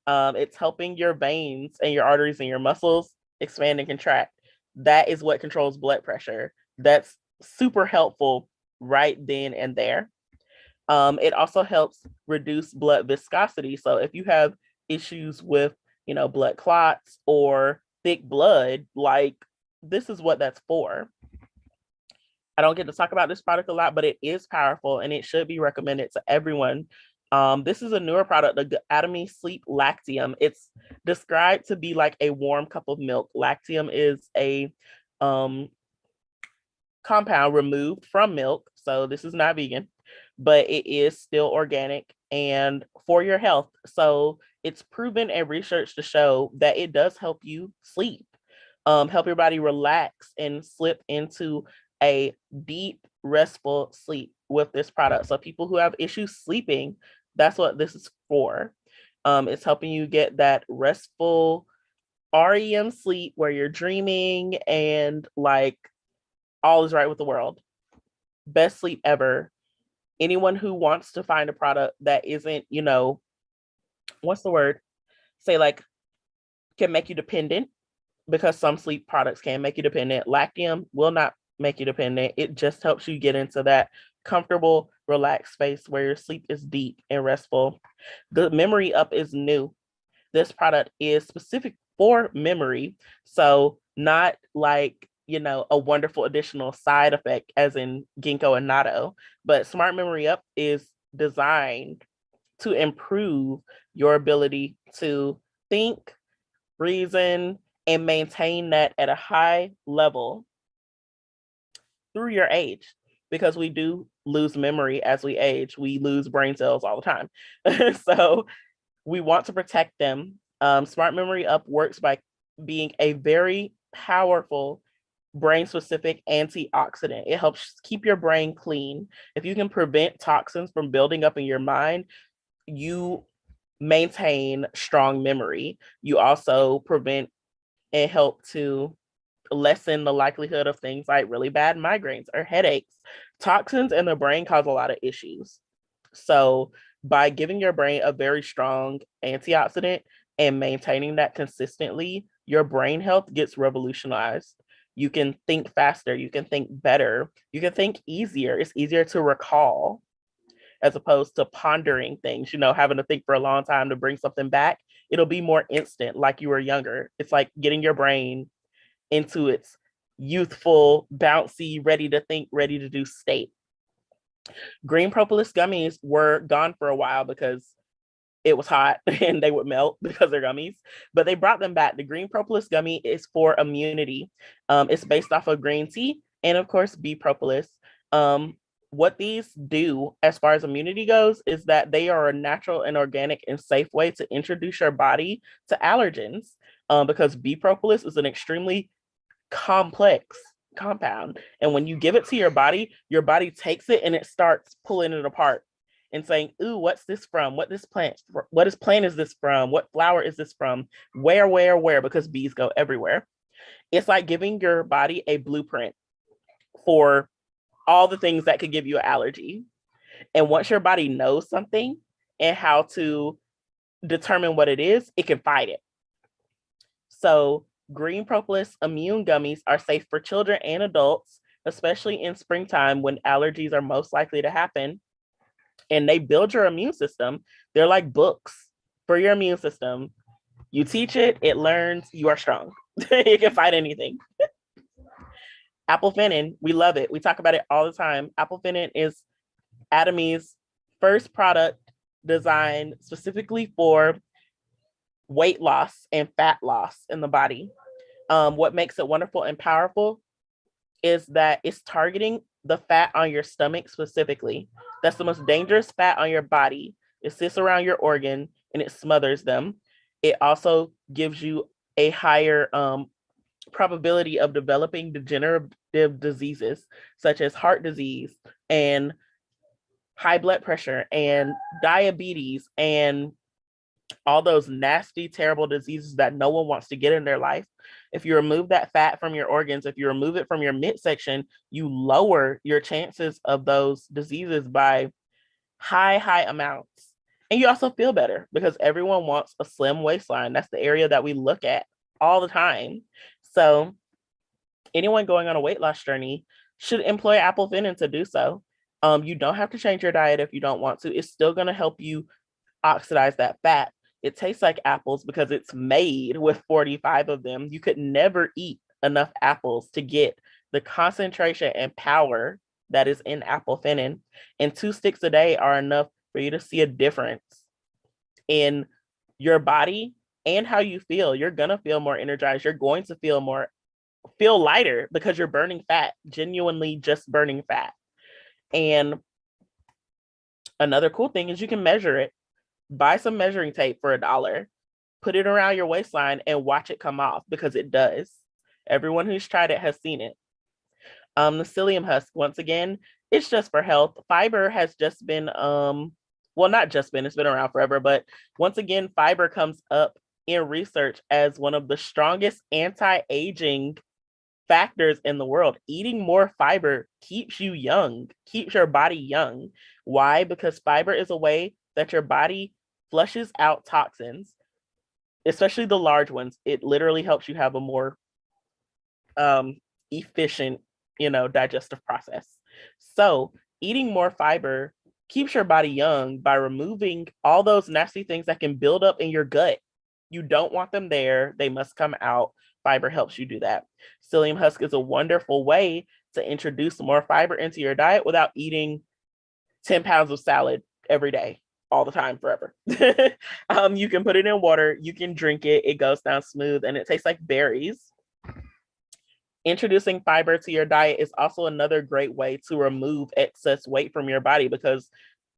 It's helping your veins and your arteries and your muscles expand and contract. That is what controls blood pressure. That's super helpful right then and there. It also helps reduce blood viscosity. So if you have issues with, blood clots or thick blood, like, this is what that's for. I don't get to talk about this product a lot, but it is powerful and it should be recommended to everyone. This is a newer product, the Atomy Sleep Lactium. It's described to be like a warm cup of milk. Lactium is a compound removed from milk. So this is not vegan, but it is still organic and for your health. So it's proven and research to show that it does help you sleep, help your body relax and slip into a deep, restful sleep with this product. So people who have issues sleeping, that's what this is for. It's helping you get that restful REM sleep where you're dreaming and like all is right with the world. Best sleep ever. Anyone who wants to find a product that isn't, what's the word? Say like can make you dependent, because some sleep products can make you dependent. Lactium will not make you dependent. It just helps you get into that comfortable, relaxed space where your sleep is deep and restful. The Memory Up is new. This product is specific for memory. So not like, a wonderful additional side effect as in Gingo Natto, but Smart Memory Up is designed to improve your ability to think, reason, and maintain that at a high level through your age, because we do lose memory as we age. We lose brain cells all the time. So we want to protect them. Smart Memory Up works by being a very powerful brain-specific antioxidant. It helps keep your brain clean. If you can prevent toxins from building up in your mind, you maintain strong memory. You also prevent and help to lessen the likelihood of things like really bad migraines or headaches. Toxins in the brain cause a lot of issues. So by giving your brain a very strong antioxidant and maintaining that consistently, your brain health gets revolutionized. You can think faster, you can think better, you can think easier. It's easier to recall as opposed to pondering things, having to think for a long time to bring something back. It'll be more instant, like you were younger. It's like getting your brain into its youthful, bouncy, ready to think, ready to do state. Green Propolis gummies were gone for a while because it was hot and they would melt because they're gummies, but they brought them back. The Green Propolis gummy is for immunity. It's based off of green tea and of course bee propolis. What these do as far as immunity goes is that they are a natural and organic and safe way to introduce your body to allergens, because bee propolis is an extremely complex compound. And when you give it to your body takes it and it starts pulling it apart and saying, ooh, what's this from? What plant is this from? What flower is this from? Where? Because bees go everywhere. It's like giving your body a blueprint for all the things that could give you an allergy. And once your body knows something and how to determine what it is, it can fight it. So green propolis immune gummies are safe for children and adults, especially in springtime when allergies are most likely to happen. And they build your immune system. They're like books for your immune system. You teach it, it learns, you are strong. You can fight anything. Apple Finnin, we love it. We talk about it all the time. Apple Finnin is Atomy's first product designed specifically for weight loss and fat loss in the body. What makes it wonderful and powerful is that it's targeting the fat on your stomach specifically. That's the most dangerous fat on your body. It sits around your organ and it smothers them. It also gives you a higher probability of developing degenerative diseases such as heart disease and high blood pressure and diabetes and all those nasty, terrible diseases that no one wants to get in their life. If you remove that fat from your organs, if you remove it from your midsection, you lower your chances of those diseases by high amounts. And you also feel better because everyone wants a slim waistline. That's the area that we look at all the time. So anyone going on a weight loss journey should employ Apple Finnin to do so. You don't have to change your diet if you don't want to. It's still going to help you oxidize that fat. It tastes like apples because it's made with 45 of them. You could never eat enough apples to get the concentration and power that is in Apple Finnin. And 2 sticks a day are enough for you to see a difference in your body and how you feel. You're going to feel more energized. You're going to feel lighter because you're burning fat, genuinely just burning fat. And another cool thing is you can measure it. Buy some measuring tape for $1, put it around your waistline and watch it come off because it does. Everyone who's tried it has seen it. The Psyllium Husk, once again, it's just for health. Fiber has just been, well, not just been, it's been around forever, but once again, fiber comes up in research as one of the strongest anti-aging factors in the world. Eating more fiber keeps you young, keeps your body young. Why? Because fiber is a way that your body flushes out toxins, especially the large ones. It literally helps you have a more efficient, digestive process. So eating more fiber keeps your body young by removing all those nasty things that can build up in your gut. You don't want them there. They must come out. Fiber helps you do that. Psyllium Husk is a wonderful way to introduce more fiber into your diet without eating 10 pounds of salad every day, all the time, forever. You can put it in water, you can drink it, it goes down smooth, and it tastes like berries. Introducing fiber to your diet is also another great way to remove excess weight from your body because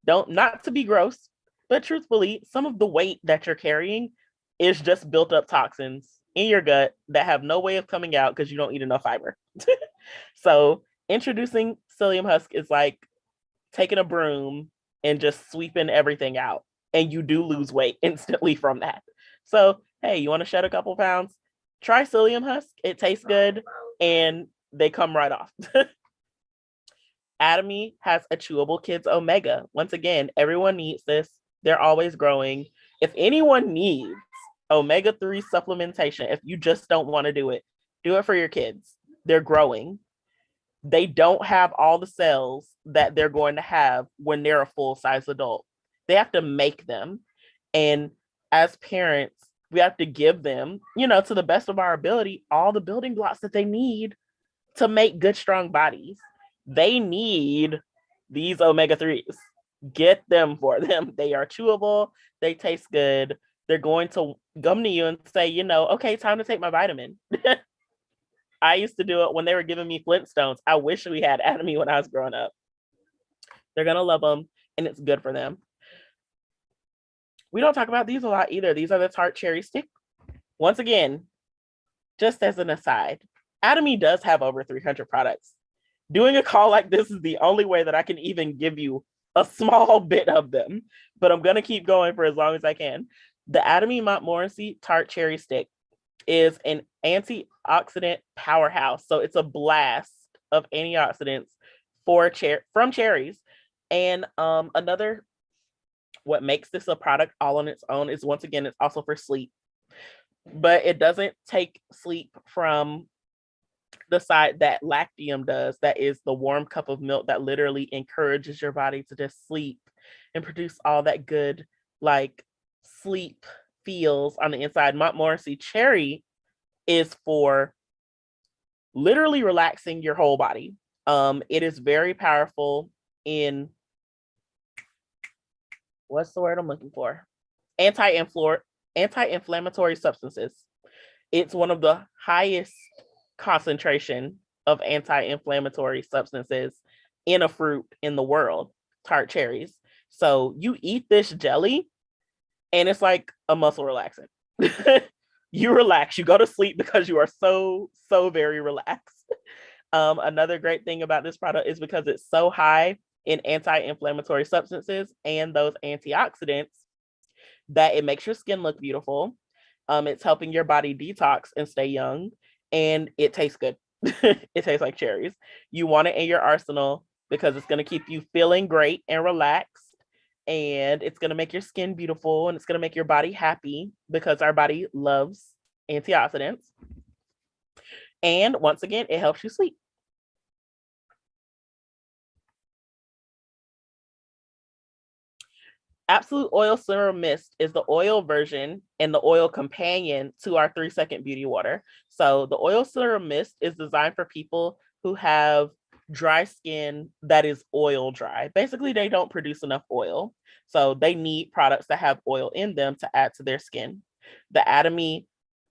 not to be gross, but truthfully, some of the weight that you're carrying is just built up toxins in your gut that have no way of coming out because you don't eat enough fiber. So introducing Psyllium Husk is like taking a broom and just sweeping everything out. And you do lose weight instantly from that. So, hey, you want to shed a couple pounds? Try Psyllium Husk. It tastes good and they come right off. Atomy has a chewable kids omega. Once again, everyone needs this. They're always growing. If anyone needs omega-3 supplementation, if you just don't want to do it for your kids. They're growing. They don't have all the cells that they're going to have when they're a full-size adult. They have to make them. And as parents, we have to give them, to the best of our ability, all the building blocks that they need to make good, strong bodies. They need these omega-3s. Get them for them. They are chewable. They taste good. They're going to come to you and say, okay, time to take my vitamin. I used to do it when they were giving me Flintstones. I wish we had Atomy when I was growing up. They're going to love them, and it's good for them. We don't talk about these a lot either. These are the Tart Cherry Stick. Once again, just as an aside, Atomy does have over 300 products. Doing a call like this is the only way that I can even give you a small bit of them, but I'm going to keep going for as long as I can. The Atomy Montmorency Tart Cherry Stick is an antioxidant powerhouse. So it's a blast of antioxidants from cherries. And what makes this a product all on its own is, once again, it's also for sleep. but it doesn't take sleep from the side that Lactium does. That is the warm cup of milk that literally encourages your body to just sleep and produce all that good, like, sleep feels on the inside. Montmorency Cherry is for literally relaxing your whole body. It is very powerful in, what's the word I'm looking for? Anti-inflammatory substances. It's one of the highest concentration of anti-inflammatory substances in a fruit in the world, tart cherries. So you eat this jelly and it's like a muscle relaxant. You relax, you go to sleep because you are so very relaxed. Another great thing about this product is because it's so high in anti-inflammatory substances and those antioxidants that it makes your skin look beautiful. It's helping your body detox and stay young, and it tastes good. It tastes like cherries. You want it in your arsenal because it's going to keep you feeling great and relaxed, and it's going to make your skin beautiful, and it's going to make your body happy because our body loves antioxidants. And once again, it helps you sleep. Absolute Oil Serum Mist is the oil version and the oil companion to our 3-second beauty water. So the Oil Serum Mist is designed for people who have dry skin that is oil dry. Basically, they don't produce enough oil. So they need products that have oil in them to add to their skin. The Atomy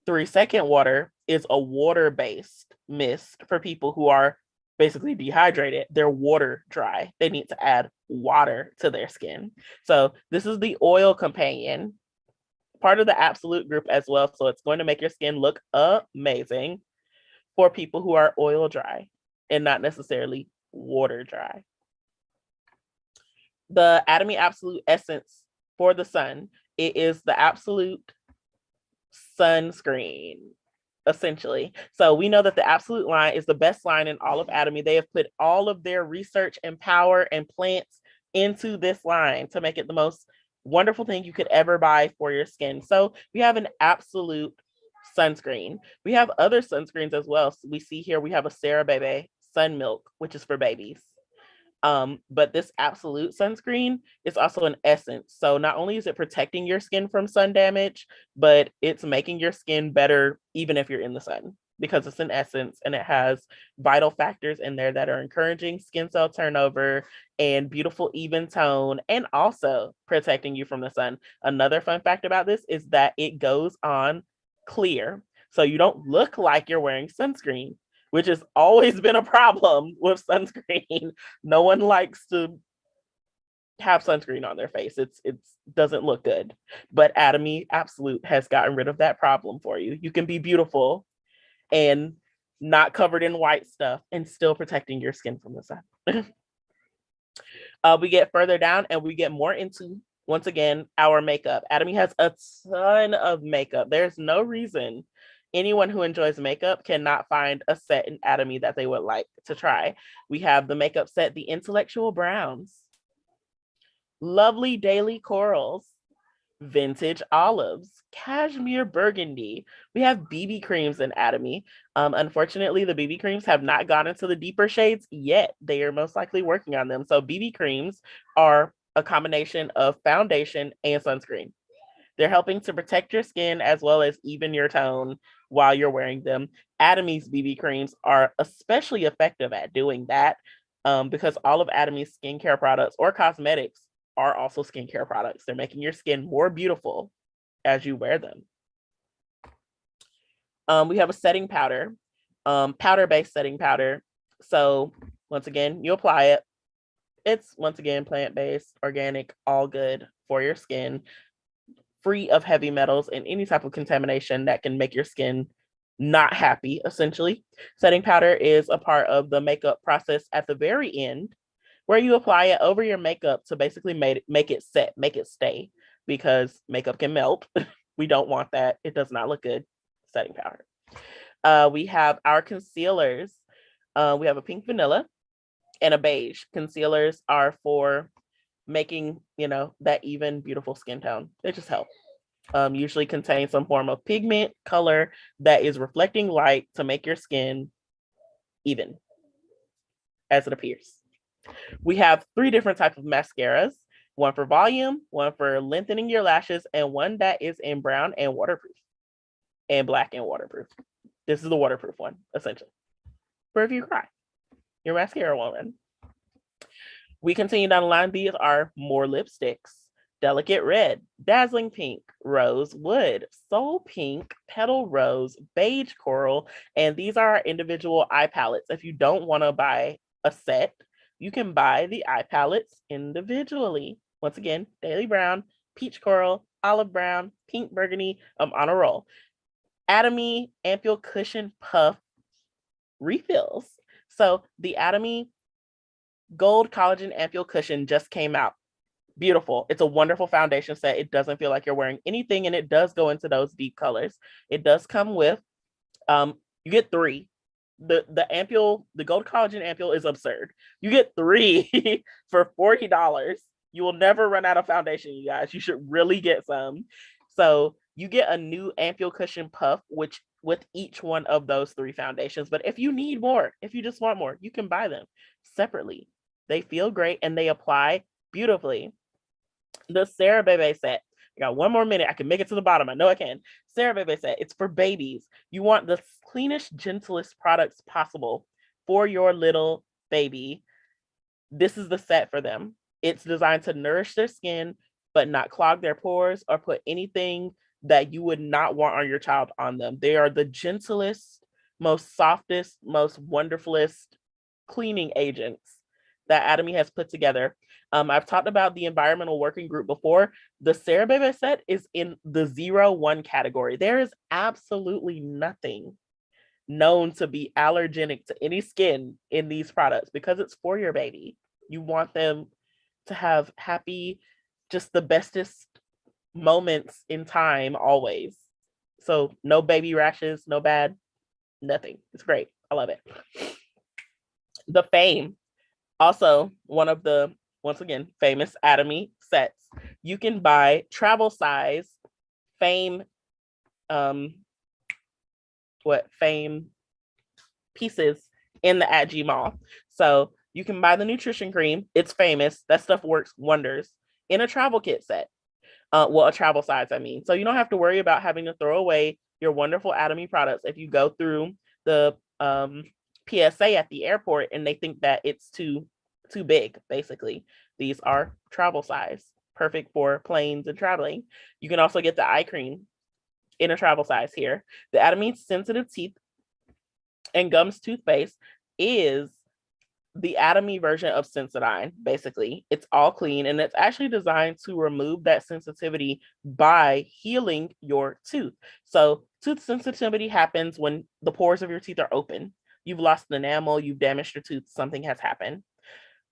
3-second water is a water-based mist for people who are basically dehydrated. They're water dry. They need to add water to their skin. So this is the oil companion, part of the Absolute group as well. So it's going to make your skin look amazing for people who are oil dry and not necessarily water dry. The Atomy Absolute Essence for the sun, it is the absolute sunscreen, essentially. So we know that the Absolute line is the best line in all of Atomy. They have put all of their research and power and plants into this line to make it the most wonderful thing you could ever buy for your skin. So we have an Absolute sunscreen. We have other sunscreens as well. So we see here we have a CeraVe Sun Milk, which is for babies. But this Absolute sunscreen is also an essence. So not only is it protecting your skin from sun damage, but it's making your skin better even if you're in the sun, because it's an essence and it has vital factors in there that are encouraging skin cell turnover and beautiful even tone, and also protecting you from the sun. Another fun fact about this is that it goes on clear. So you don't look like you're wearing sunscreen, which has always been a problem with sunscreen. No one likes to have sunscreen on their face. It doesn't look good. But Atomy Absolute has gotten rid of that problem for you. You can be beautiful and not covered in white stuff and still protecting your skin from the sun. We get further down and we get more into, once again, our makeup. Atomy has a ton of makeup. There's no reason anyone who enjoys makeup cannot find a set in Atomy that they would like to try. We have the makeup set, the Intellectual Browns, Lovely Daily Corals, Vintage Olives, Cashmere Burgundy. We have BB creams in Atomy. Unfortunately, the BB creams have not gone into the deeper shades yet. They are most likely working on them. So BB creams are a combination of foundation and sunscreen. They're helping to protect your skin as well as even your tone while you're wearing them. Atomy's BB creams are especially effective at doing that because all of Atomy's skincare products or cosmetics are also skincare products. They're making your skin more beautiful as you wear them. We have a setting powder, powder-based setting powder. So once again, you apply it. It's, once again, plant-based, organic, all good for your skin, free of heavy metals and any type of contamination that can make your skin not happy, essentially. Setting powder is a part of the makeup process at the very end, where you apply it over your makeup to basically make it set, make it stay, because makeup can melt. We don't want that. It does not look good. Setting powder. We have our concealers. We have a pink vanilla and a beige. Concealers are for making, that even beautiful skin tone. They just help. Usually contain some form of pigment color that is reflecting light to make your skin even as it appears. We have 3 different types of mascaras, one for volume, one for lengthening your lashes, and one that is in brown and waterproof, and black and waterproof. This is the waterproof one, essentially. For if you cry, your mascara won't run. We continue down the line. These are more lipsticks. Delicate Red, Dazzling Pink, Rose Wood, Soul Pink, Petal Rose, Beige Coral, and these are our individual eye palettes. If you don't want to buy a set, you can buy the eye palettes individually. Once again, Daily Brown, Peach Coral, Olive Brown, Pink Burgundy. I'm on a roll. Atomy Ampoule Cushion Puff refills. So the Atomy Gold Collagen Ampoule Cushion just came out. Beautiful. It's a wonderful foundation set. It doesn't feel like you're wearing anything, and it does go into those deep colors. It does come with, you get 3. The ampoule, the Gold Collagen Ampoule is absurd. You get 3 for $40. You will never run out of foundation, you guys. You should really get some. So you get a new Ampoule Cushion Puff, which with each one of those 3 foundations. But if you need more, if you just want more, you can buy them separately. They feel great and they apply beautifully. The Sarah Bebe set. I got 1 more minute. I can make it to the bottom. I know I can. Sarah Bebe set. It's for babies. You want the cleanest, gentlest products possible for your little baby. This is the set for them. It's designed to nourish their skin, but not clog their pores or put anything that you would not want on your child on them. They are the gentlest, most softest, most wonderfulest cleaning agents that Atomy has put together. I've talked about the environmental working group before. The Sarah Bebe set is in the 0-1 category. There is absolutely nothing known to be allergenic to any skin in these products because it's for your baby. You want them to have happy, just the bestest moments in time always. So no baby rashes, no bad, nothing. It's great. I love it. The Fame, also one of the, once again, famous Atomy sets. You can buy travel size Fame, Fame pieces in the at G Mall. So you can buy the nutrition cream. It's famous. That stuff works wonders in a travel kit set. A travel size, I mean. So you don't have to worry about having to throw away your wonderful Atomy products if you go through the PSA at the airport and they think that it's too big, basically. These are travel size, perfect for planes and traveling. You can also get the eye cream in a travel size here. The Atomy Sensitive Teeth and Gums toothpaste is the Atomy version of Sensodyne, basically. It's all clean and it's actually designed to remove that sensitivity by healing your tooth. So tooth sensitivity happens when the pores of your teeth are open. You've lost an enamel, you've damaged your tooth, something has happened.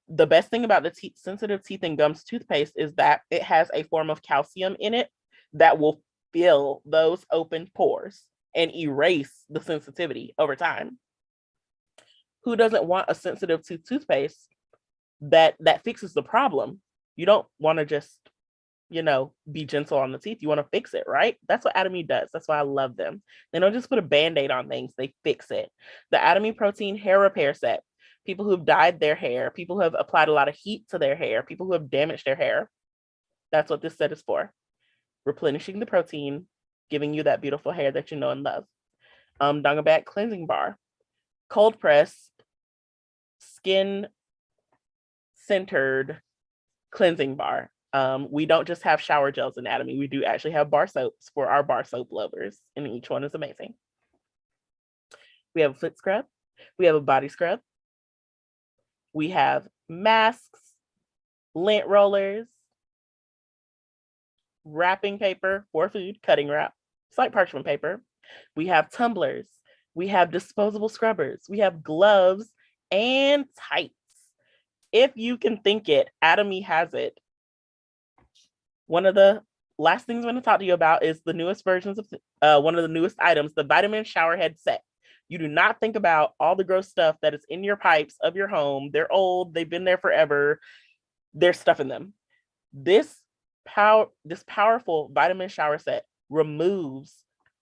The best thing about the Sensitive Teeth and Gums toothpaste is that it has a form of calcium in it that will fill those open pores and erase the sensitivity over time. Who doesn't want a sensitive toothpaste that fixes the problem? You don't want to just, be gentle on the teeth. You want to fix it, right? That's what Atomy does. That's why I love them. They don't just put a Band-Aid on things. They fix it. The Atomy Protein Hair Repair Set. People who've dyed their hair, people who have applied a lot of heat to their hair, people who have damaged their hair. That's what this set is for. Replenishing the protein, giving you that beautiful hair that you know and love. Dongabat Cleansing Bar. Cold pressed, skin centered cleansing bar. We don't just have shower gels in Atomy. We do actually have bar soaps for our bar soap lovers, and each one is amazing. We have a foot scrub. We have a body scrub. We have masks, lint rollers, wrapping paper for food, cutting wrap. It's like parchment paper. We have tumblers. We have disposable scrubbers. We have gloves and tights. If you can think it, Atomy has it. One of the last things I'm going to talk to you about is the newest versions of one of the newest items, the Vitamin Shower Head Set. You do not think about all the gross stuff that is in your pipes of your home. They're old. They've been there forever. There's stuff in them. This this powerful vitamin shower set removes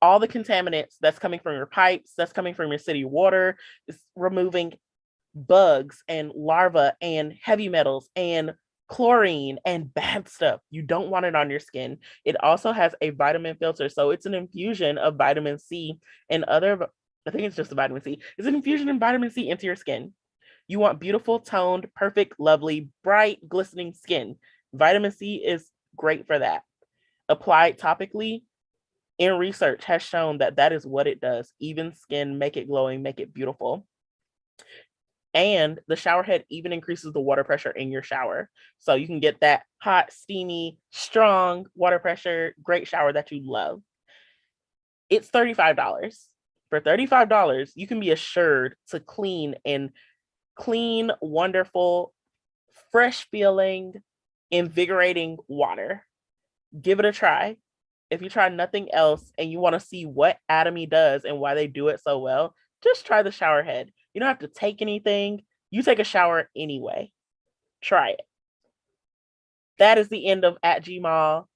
all the contaminants that's coming from your pipes, that's coming from your city water. It's removing bugs and larvae and heavy metals and chlorine and bad stuff. You don't want it on your skin. It also has a vitamin filter. So it's an infusion of vitamin C and other, I think it's just a vitamin C. It's an infusion of vitamin C into your skin. You want beautiful, toned, perfect, lovely, bright, glistening skin. Vitamin C is great for that. Applied topically, in research has shown that that is what it does. Even skin, make it glowing, make it beautiful. And the shower head even increases the water pressure in your shower. So you can get that hot, steamy, strong water pressure, great shower that you love. It's $35. For $35, you can be assured to clean, wonderful, fresh feeling, invigorating water. Give it a try. If you try nothing else and you want to see what Atomy does and why they do it so well, just try the shower head. You don't have to take anything. You take a shower anyway. Try it. That is the end of at Gmall.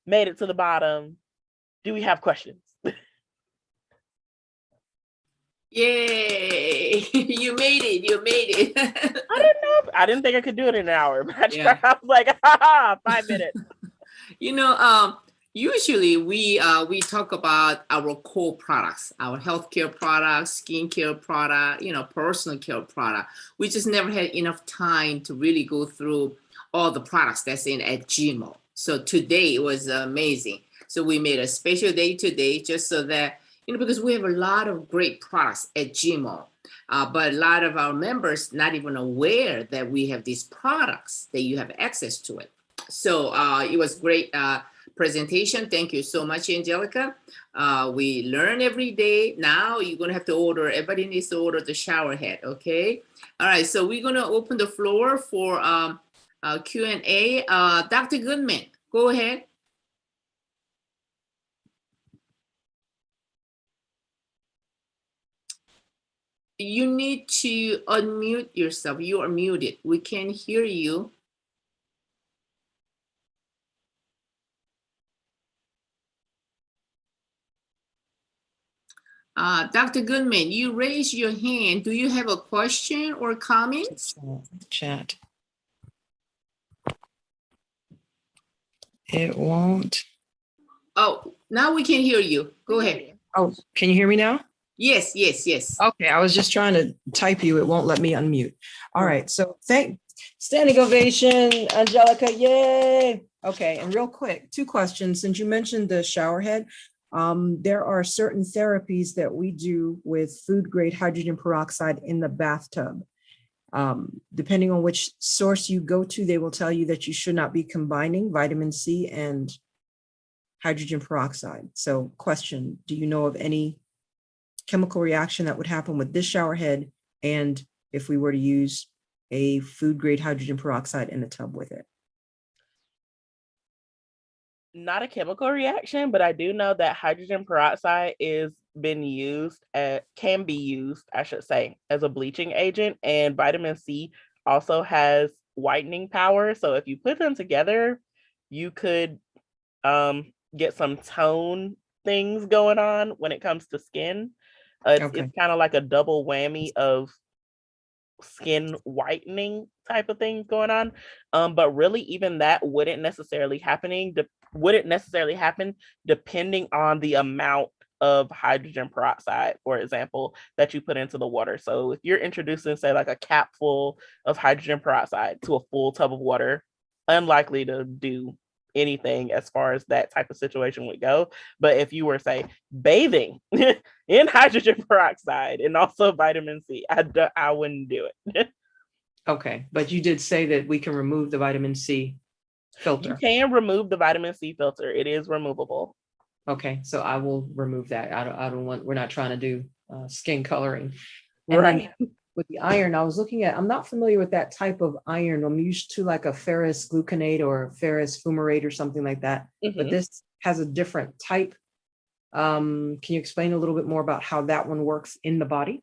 Made it to the bottom. Do we have questions? Yay! You made it. You made it. I didn't think I could do it in an hour, but I tried. I was like, 5 minutes. Usually we talk about our core products, our healthcare products, skincare product, personal care product. We just never had enough time to really go through all the products that's in at Gmo. So today it was amazing. So we made a special day today just so that, because we have a lot of great products at Gmo, but a lot of our members not even aware that we have these products, that you have access to it. So it was great presentation. Thank you so much, Angelica. We learn every day. Now you're going to have to order, everybody needs to order the shower head, okay? All right, so we're going to open the floor for Q&A. Dr. Goodman, go ahead. You need to unmute yourself. You are muted. We can't hear you. Dr. Goodman, you raised your hand. Do you have a question or comments? Chat. It won't. Oh, now we can hear you. Go ahead. Oh, can you hear me now? Yes, yes, yes. Okay, I was just trying to type you. It won't let me unmute. All right, so standing ovation, Angelica, yay. Okay, and real quick, 2 questions. Since you mentioned the shower head, there are certain therapies that we do with food grade hydrogen peroxide in the bathtub. Depending on which source you go to, they will tell you that you should not be combining vitamin C and hydrogen peroxide. So question, do you know of any chemical reaction that would happen with this shower head and if we were to use a food grade hydrogen peroxide in the tub with it? Not a chemical reaction, but I do know that hydrogen peroxide can be used, I should say, as a bleaching agent, and vitamin C also has whitening power. So if you put them together, you could get some tone things going on when it comes to skin. It's kind of like a double whammy of skin whitening type of things going on. But really, even that wouldn't necessarily happen depending on the amount of hydrogen peroxide, for example, that you put into the water. So if you're introducing, say, like a capful of hydrogen peroxide to a full tub of water, unlikely to do anything as far as that type of situation would go. But if you were, say, bathing in hydrogen peroxide and also vitamin C, I wouldn't do it. Okay, but you did say that we can remove the vitamin C filter. You can remove the vitamin C filter. It is removable. Okay, so I will remove that. I don't want, we're not trying to do skin coloring. And right. With the iron, I was looking at, I'm not familiar with that type of iron. I'm used to like a ferrous gluconate or ferrous fumarate or something like that. Mm-hmm. But this has a different type. Can you explain a little bit more about how that one works in the body?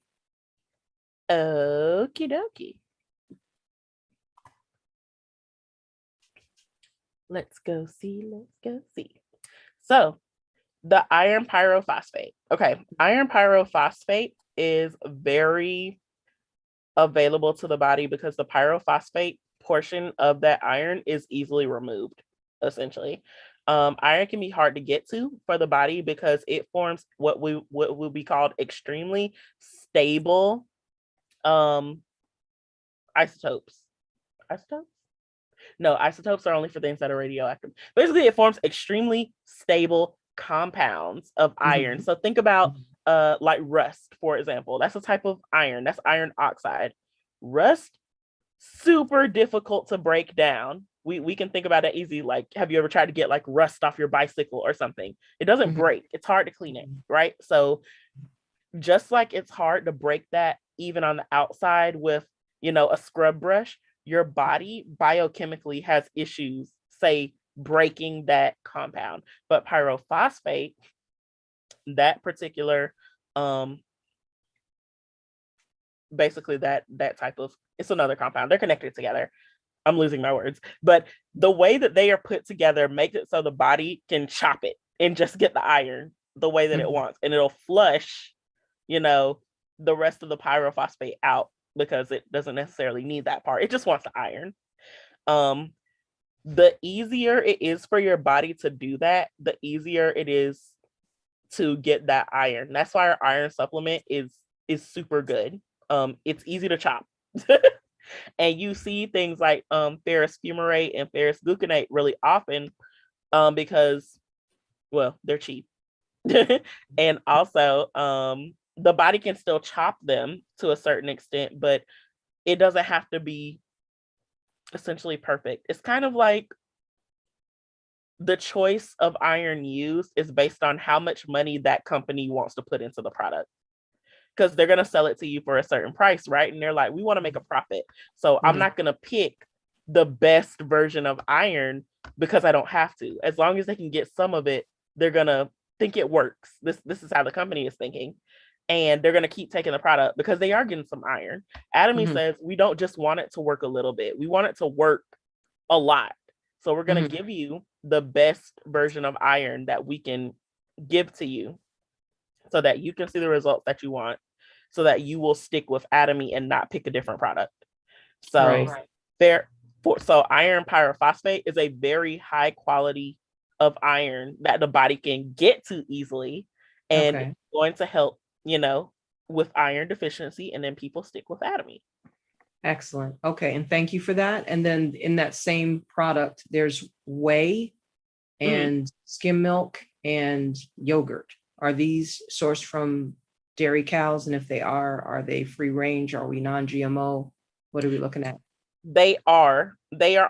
Okie dokie. Let's go see. So the iron pyrophosphate. Okay, iron pyrophosphate is very available to the body because the pyrophosphate portion of that iron is easily removed, essentially. Iron can be hard to get to for the body because it forms what will be called extremely stable isotopes. Isotopes? No, isotopes are only for things that are radioactive. Basically, it forms extremely stable compounds of iron. So think about like rust, for example. That's a type of iron. That's iron oxide. Rust, super difficult to break down. We can think about it easy. Like, have you ever tried to get like rust off your bicycle or something? It doesn't break. It's hard to clean it, right? So just like it's hard to break that even on the outside with, a scrub brush, your body biochemically has issues, say, breaking that compound. But pyrophosphate, that particular, basically that type of, it's another compound. They're connected together. I'm losing my words. But the way that they are put together makes it so the body can chop it and just get the iron the way that it wants. And it'll flush, the rest of the pyrophosphate out because it doesn't necessarily need that part. It just wants the iron. The easier it is for your body to do that, the easier it is to get that iron. That's why our iron supplement is super good. It's easy to chop. And you see things like ferrous fumarate and ferrous gluconate really often because, well, they're cheap. And also the body can still chop them to a certain extent, but it doesn't have to be essentially perfect. It's kind of like the choice of iron used is based on how much money that company wants to put into the product, because they're going to sell it to you for a certain price, right? And they're like, we want to make a profit. So I'm not going to pick the best version of iron because I don't have to. As long as they can get some of it, they're going to think it works. This is how the company is thinking. And they're going to keep taking the product because they are getting some iron. Atomy says we don't just want it to work a little bit. We want it to work a lot. So we're going to give you the best version of iron that we can give to you so that you can see the results that you want, so that you will stick with Atomy and not pick a different product. So so iron pyrophosphate is a very high quality of iron that the body can get to easily, and it's going to help, with iron deficiency, and then people stick with Atomy. Excellent. Okay. And thank you for that. And then in that same product, there's whey and skim milk and yogurt. Are these sourced from dairy cows? And if they are they free range? Are we non-GMO? What are we looking at? They are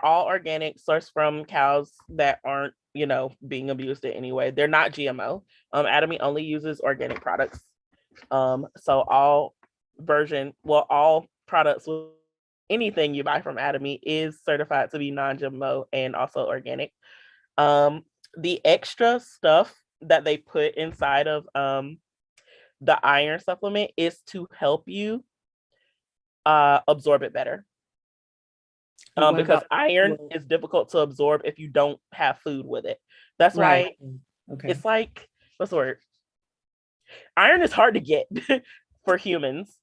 all organic, sourced from cows that aren't, being abused in any way. They're not GMO. Atomy only uses organic products. So all products, anything you buy from Atomy is certified to be non-GMO and also organic. The extra stuff that they put inside of the iron supplement is to help you absorb it better. Because iron is difficult to absorb if you don't have food with it. That's why it's like, what's the word? Iron is hard to get for humans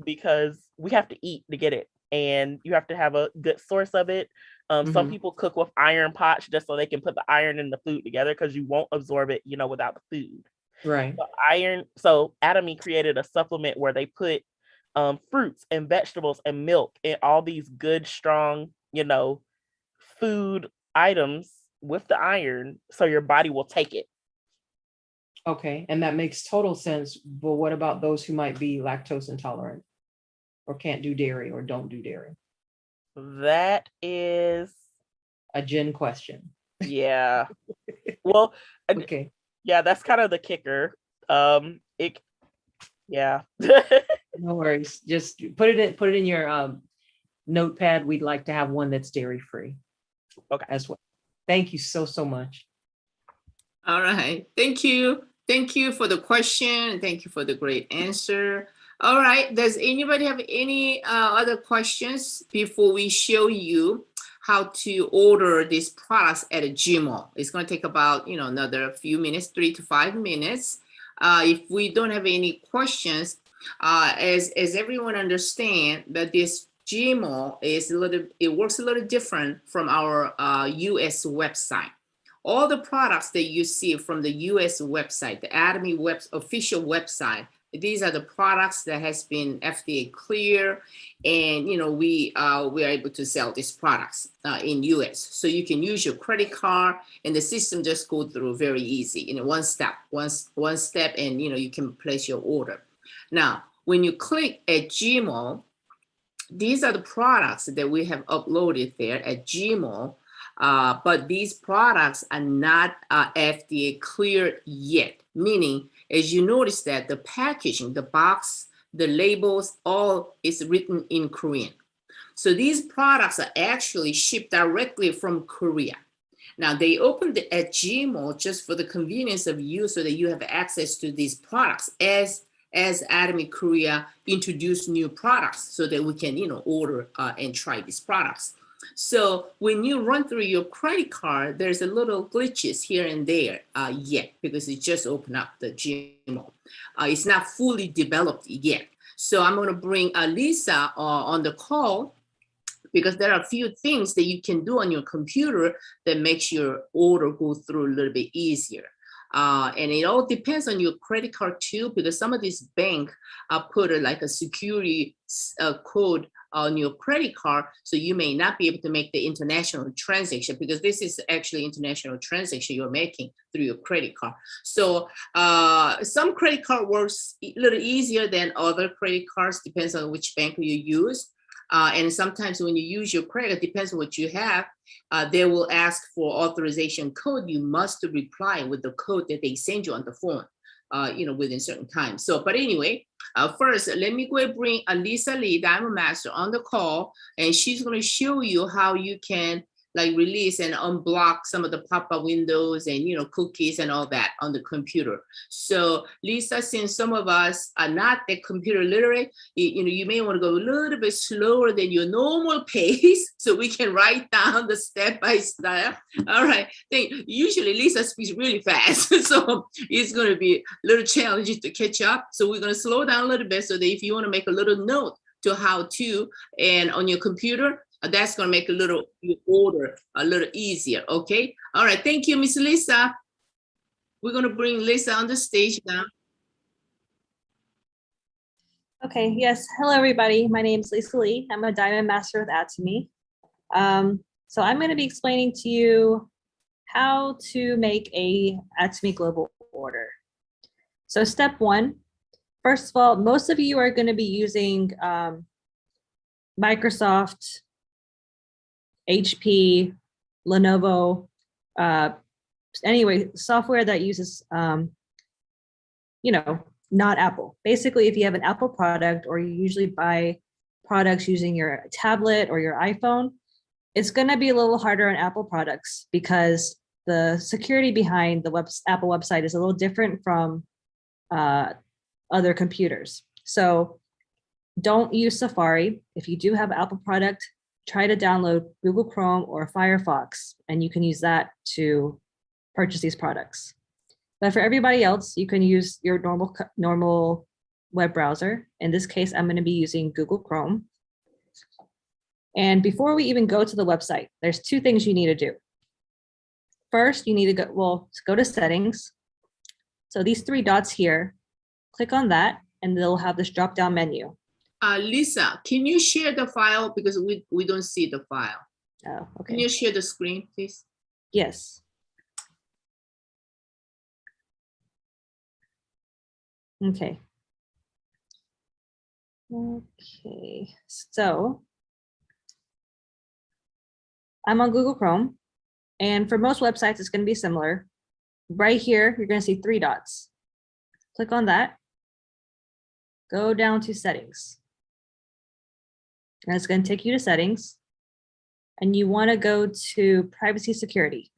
because we have to eat to get it, and you have to have a good source of it. Some people cook with iron pots just so they can put the iron and the food together because you won't absorb it, without the food. Right. So Atomy created a supplement where they put fruits and vegetables and milk and all these good, strong, food items with the iron so your body will take it. Okay. And that makes total sense. But what about those who might be lactose intolerant or can't do dairy or don't do dairy? That is a Jen question. Yeah. Well, okay. Yeah, that's kind of the kicker. Yeah. No worries. Just put it in your notepad. We'd like to have one that's dairy free. Okay. As well. Thank you so much. All right. Thank you. Thank you for the question. Thank you for the great answer. All right. Does anybody have any other questions before we show you how to order these products at a Gmail. It's going to take about, another few minutes, 3 to 5 minutes. If we don't have any questions, as everyone understand that this Gmail it works a little different from our US website. All the products that you see from the US website, the Atomy official website, these are the products that has been FDA clear, and we are able to sell these products in US. So you can use your credit card, and the system just go through very easy. One step, and you can place your order. Now, when you click at Gmail, these are the products that we have uploaded there at Gmail. But these products are not FDA cleared yet, meaning, as you notice that the packaging, the box, the labels, all is written in Korean. So these products are actually shipped directly from Korea. Now they opened it at Gmail just for the convenience of you, so that you have access to these products as Atomy Korea introduce new products, so that we can order and try these products. So when you run through your credit card, there's a little glitches here and there yet, because it just opened up the Gmail. It's not fully developed yet. So I'm going to bring Lisa on the call, because there are a few things that you can do on your computer that makes your order go through a little bit easier. And it all depends on your credit card too, because some of these bank put like a security code on your credit card, so you may not be able to make the international transaction, because this is actually international transaction you're making through your credit card. So some credit card works a little easier than other credit cards, depends on which bank you use. And sometimes when you use your credit, depends on what you have, they will ask for authorization code. You must reply with the code that they send you on the phone, within certain time. So, but anyway, first, let me go and bring Lisa Lee, Diamond Master, on the call, and she's going to show you how you can release and unblock some of the pop-up windows and cookies and all that on the computer. So Lisa, since some of us are not that computer literate, you may want to go a little bit slower than your normal pace, so we can write down the step by step. All right. Usually Lisa speaks really fast, so it's going to be a little challenging to catch up. So we're going to slow down a little bit, so that if you want to make a little note to how to, and on your computer, that's going to make your order a little easier. Okay. All right. Thank you, Miss Lisa. We're going to bring Lisa on the stage now. Okay. Yes. Hello, everybody. My name is Lisa Lee. I'm a Diamond Master with Atomy. So I'm going to be explaining to you how to make a Atomy global order. So step one, first of all, most of you are going to be using Microsoft, HP, Lenovo, anyway, software that uses, not Apple. Basically, if you have an Apple product, or you usually buy products using your tablet or your iPhone, it's going to be a little harder on Apple products, because the security behind the Apple website is a little different from other computers. So don't use Safari. If you do have an Apple product, try to download Google Chrome or Firefox, and you can use that to purchase these products. But for everybody else, you can use your normal web browser. In this case, I'm going to be using Google Chrome. And before we even go to the website, there's two things you need to do. First, you need to go to settings. So these three dots here, click on that, and they'll have this drop-down menu. Lisa, can you share the file, because we don't see the file? Oh, okay. Can you share the screen, please? Yes. Okay. Okay, so I'm on Google Chrome, and for most websites, it's going to be similar. Right here, you're going to see three dots. Click on that. Go down to settings. And it's going to take you to settings. And you want to go to privacy security.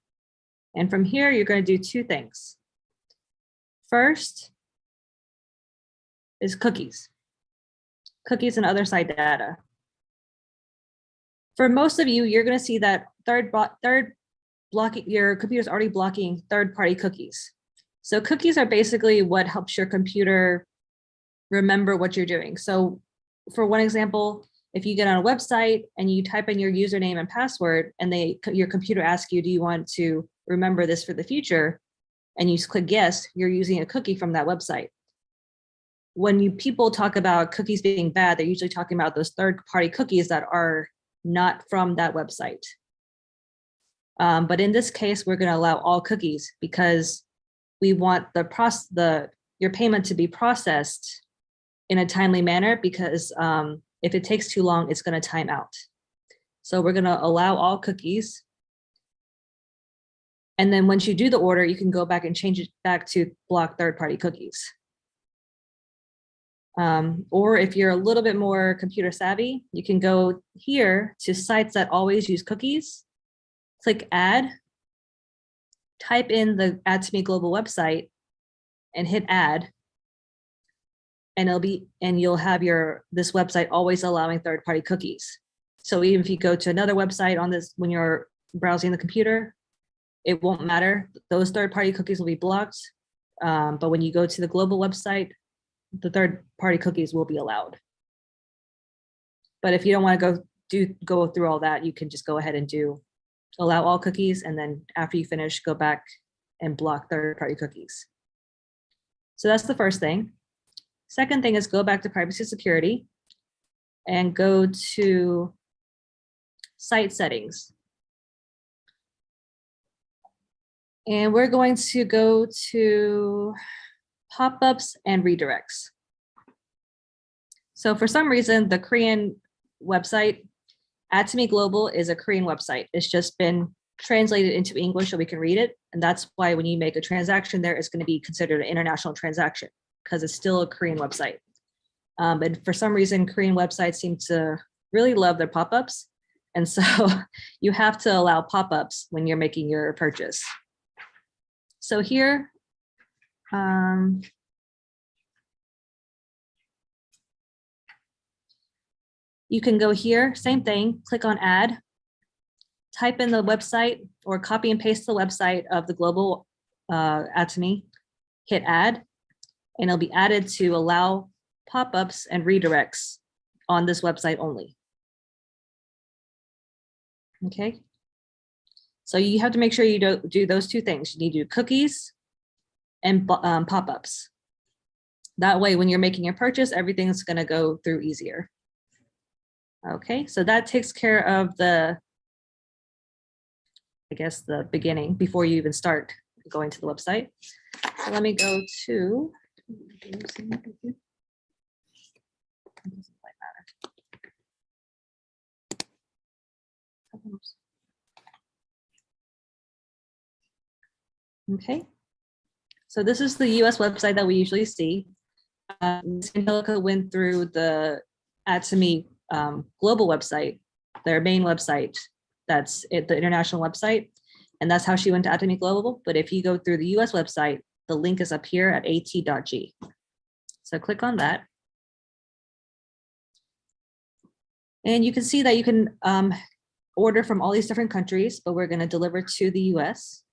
And from here, you're going to do two things. First is cookies. Cookies and other site data. For most of you, you're going to see that third blocking, your computer's already blocking third-party cookies. So cookies are basically what helps your computer remember what you're doing. So for one example, if you get on a website and you type in your username and password and your computer asks you, do you want to remember this for the future? And you click yes, you're using a cookie from that website. When people talk about cookies being bad, they're usually talking about those third-party cookies that are not from that website. But in this case, we're going to allow all cookies because we want your payment to be processed in a timely manner, because if it takes too long, it's going to time out. So we're going to allow all cookies. And then once you do the order, you can go back and change it back to block third-party cookies. Or if you're a little bit more computer savvy, you can go here to sites that always use cookies, click add, type in the Atomy Global website and hit add. And you'll have this website always allowing third-party cookies. So even if you go to another website on this, when you're browsing the computer, it won't matter. Those third-party cookies will be blocked. But when you go to the global website, the third-party cookies will be allowed. But if you don't want to go through all that, you can just go ahead and allow all cookies, and then after you finish, go back and block third-party cookies. So that's the first thing. Second thing is go back to privacy security and go to site settings. And we're going to go to pop-ups and redirects. So for some reason, the Korean website, Atomy Global, is a Korean website. It's just been translated into English so we can read it. And that's why when you make a transaction there, it's going to be considered an international transaction because it's still a Korean website. And for some reason, Korean websites seem to really love their pop-ups. And so you have to allow pop-ups when you're making your purchase. So here, you can go here, same thing, click on add, type in the website or copy and paste the website of the global Atomy, hit add, and it'll be added to allow pop-ups and redirects on this website only. Okay. So you have to make sure you do those two things. You need to do cookies and pop-ups. That way, when you're making your purchase, everything's going to go through easier. Okay, so that takes care of the beginning before you even start going to the website. So let me go to. Okay, so this is the US website that we usually see. Angelica went through the Atomy global website, their main website, that's the international website, and that's how she went to Atomy Global. But if you go through the US website, the link is up here at at.g. So click on that. And you can see that you can order from all these different countries, but we're going to deliver to the US.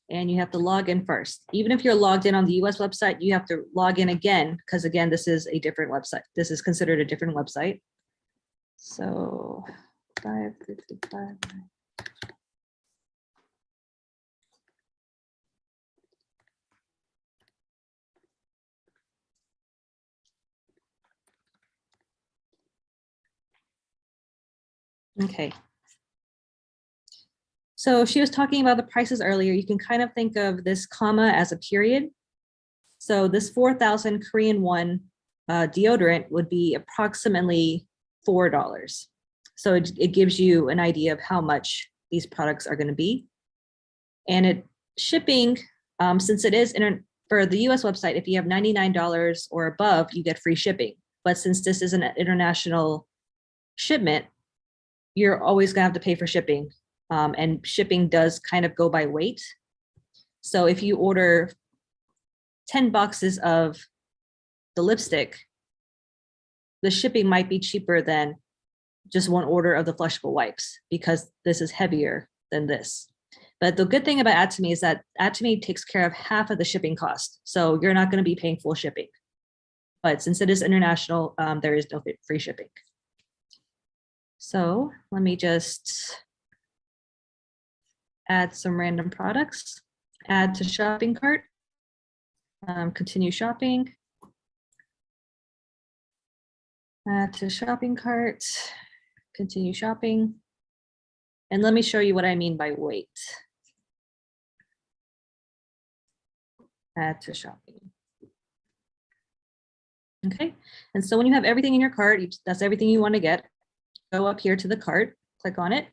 And you have to log in first. Even if you're logged in on the US website, you have to log in again, because again, this is a different website. This is considered a different website. So 555. Okay. So she was talking about the prices earlier. You can kind of think of this comma as a period. So this 4,000 Korean won deodorant would be approximately $4. So it gives you an idea of how much these products are going to be. And shipping, since it is for the US website, if you have $99 or above, you get free shipping. But since this is an international shipment, you're always going to have to pay for shipping. And shipping does kind of go by weight. So if you order 10 boxes of the lipstick, the shipping might be cheaper than just one order of the flushable wipes because this is heavier than this. But the good thing about Atomy is that Atomy takes care of half of the shipping cost. So you're not going to be paying full shipping. But since it is international, there is no free shipping. So let me just add some random products, add to shopping cart, continue shopping, add to shopping cart, continue shopping. And let me show you what I mean by weight. Add to shopping. Okay, and so when you have everything in your cart, that's everything you want to get, go up here to the cart, click on it,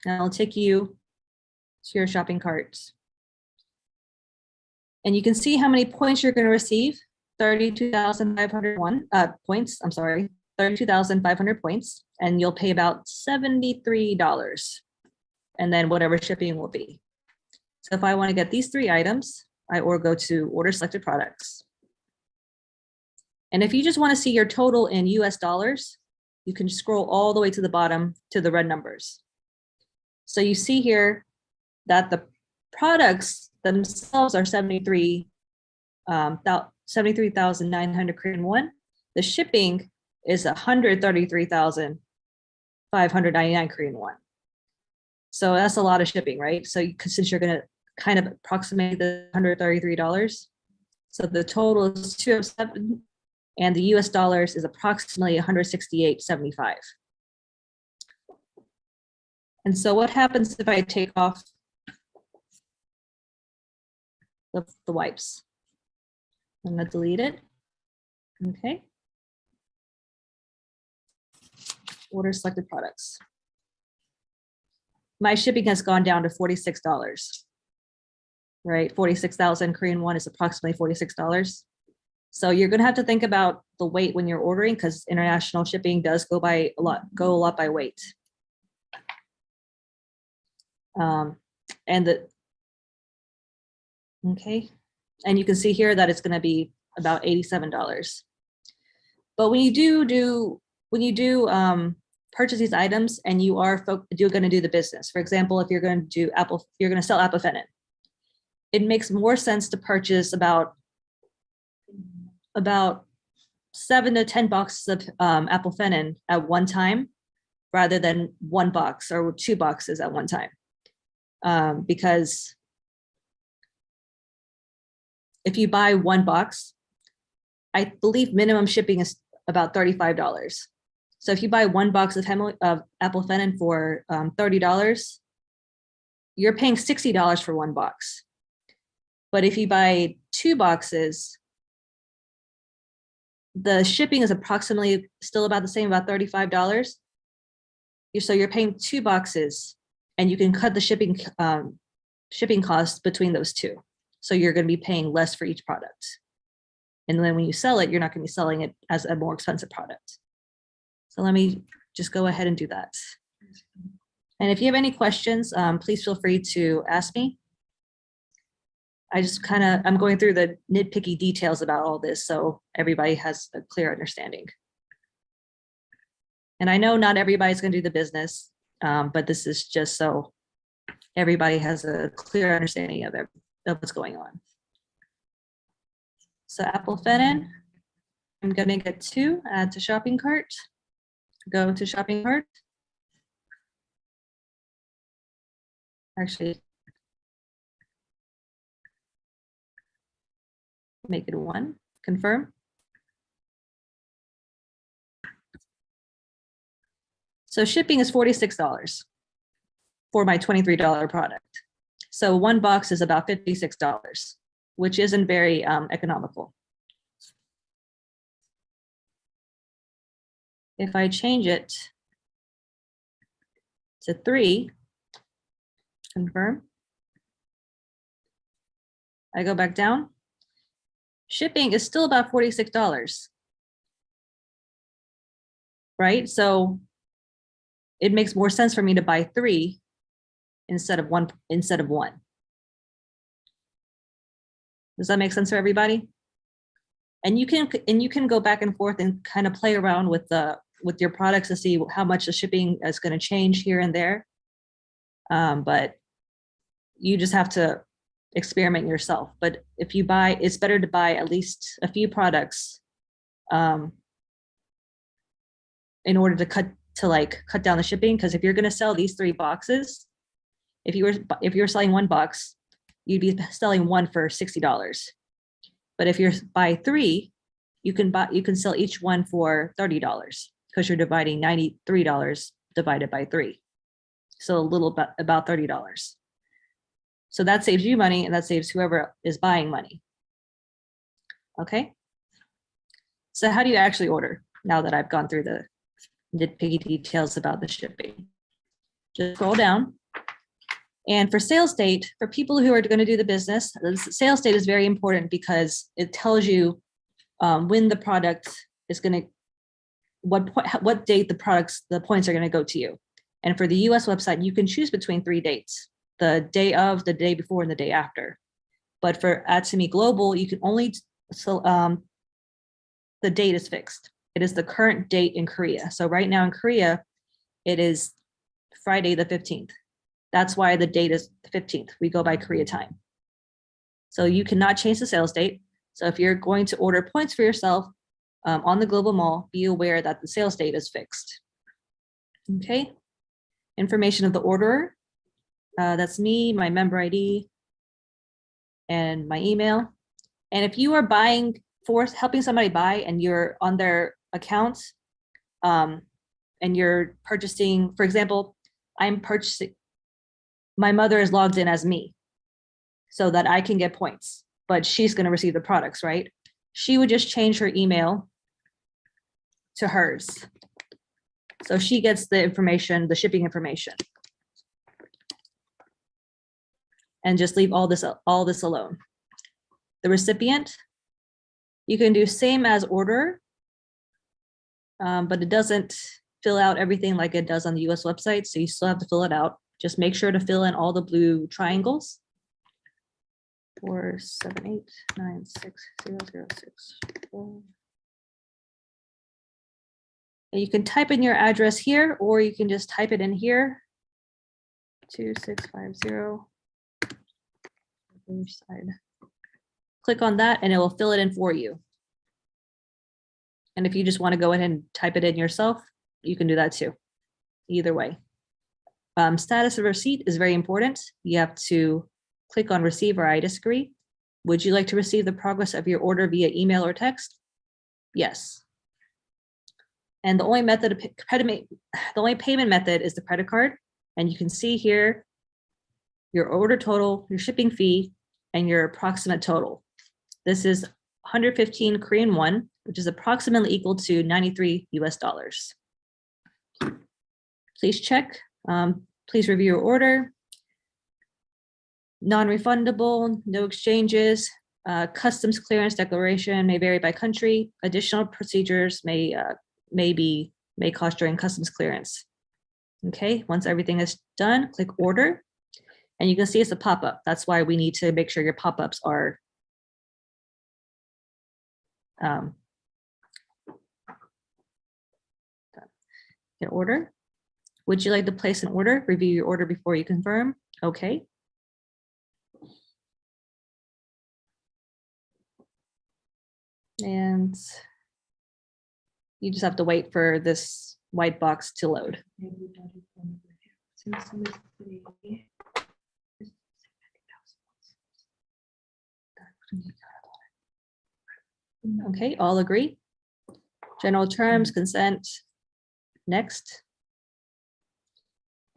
and it'll take you to your shopping cart. And you can see how many points you're going to receive, 32,501 points, I'm sorry, 32,500 points, and you'll pay about $73, and then whatever shipping will be. So if I want to get these 3 items, I or go to order selected products. And if you just want to see your total in US dollars, you can scroll all the way to the bottom to the red numbers. So you see here that the products themselves are 73,900 Korean won. The shipping is 133,599 Korean won. So that's a lot of shipping, right? So since you're going to kind of approximate the $133, so the total is 207, and the US dollars is approximately 168.75. And so what happens if I take off the wipes? I'm going to delete it. Okay. Order selected products. My shipping has gone down to $46, right? 46,000 Korean won is approximately $46. So you're going to have to think about the weight when you're ordering, because international shipping does go a lot by weight. Okay, and you can see here that it's going to be about $87. But when you do purchase these items and you're going to do the business, for example, if you're going to sell apofenin, it makes more sense to purchase about 7 to 10 boxes of apofenin at one time, rather than 1 box or 2 boxes at one time. Because if you buy 1 box, I believe minimum shipping is about $35. So if you buy 1 box of apofenin for $30, you're paying $60 for 1 box. But if you buy 2 boxes, the shipping is approximately still about the same, about $35. So you're paying 2 boxes, and you can cut the shipping costs between those 2. So you're going to be paying less for each product. And then when you sell it, you're not going to be selling it as a more expensive product. So let me just go ahead and do that. And if you have any questions, please feel free to ask me. I'm going through the nitpicky details about all this, so everybody has a clear understanding. And I know not everybody's going to do the business, but this is just so everybody has a clear understanding of what's going on. So apofenin, I'm going to get 2, add to shopping cart, go to shopping cart. Actually, make it 1, confirm. So shipping is $46 for my $23 product. So 1 box is about $56, which isn't very economical. If I change it to 3, confirm. I go back down. Shipping is still about $46, right? So it makes more sense for me to buy 3 instead of 1. Does that make sense for everybody? And you can go back and forth and kind of play around with your products to see how much the shipping is going to change here and there. But you just have to experiment yourself. But if you buy, it's better to buy at least a few products in order to cut down the shipping. Because if you're going to sell these 3 boxes, if you were selling 1 box, you'd be selling 1 for $60. But if you're buy 3, you can sell each one for $30 because you're dividing $93 divided by 3. So a little bit about $30. So that saves you money and that saves whoever is buying money. Okay. So how do you actually order now that I've gone through the nitpicky details about the shipping? Just scroll down. And for sales date, for people who are going to do the business, the sales date is very important because it tells you when the product is going to, what date the points are going to go to you. And for the US website, you can choose between 3 dates, the day of, the day before, and the day after. But for Atomy Global, you can only, the date is fixed. It is the current date in Korea. So right now in Korea, it is Friday the 15th. That's why the date is the 15th. We go by Korea time. So you cannot change the sales date. So if you're going to order points for yourself on the Global Mall, be aware that the sales date is fixed. Okay. Information of the orderer. That's me, my member ID, and my email. And if you are helping somebody buy and you're on their account and you're purchasing, for example, I'm purchasing, my mother is logged in as me so that I can get points, but she's going to receive the products, right? She would just change her email to hers. So she gets the information, the shipping information. And just leave all this alone. The recipient, you can do same as order, but it doesn't fill out everything like it does on the US website. So you still have to fill it out. Just make sure to fill in all the blue triangles. 478960064. And you can type in your address here, or you can just type it in here. 2650. Side. Click on that and it will fill it in for you. And if you just want to go ahead and type it in yourself, you can do that too. Either way. Status of receipt is very important. You have to click on receive or I disagree. Would you like to receive the progress of your order via email or text? Yes. And the only payment method is the credit card. And you can see here your order total, your shipping fee, and your approximate total. This is 115 Korean won, which is approximately equal to 93 US dollars. Please check. Please review your order. Non-refundable, no exchanges. Customs clearance declaration may vary by country. Additional procedures may cost during customs clearance. Okay, once everything is done, click order. And you can see it's a pop-up. That's why we need to make sure your pop-ups are hit order. Would you like to place an order? Review your order before you confirm. Okay. And you just have to wait for this white box to load. Okay, all agree. General terms, consent, next.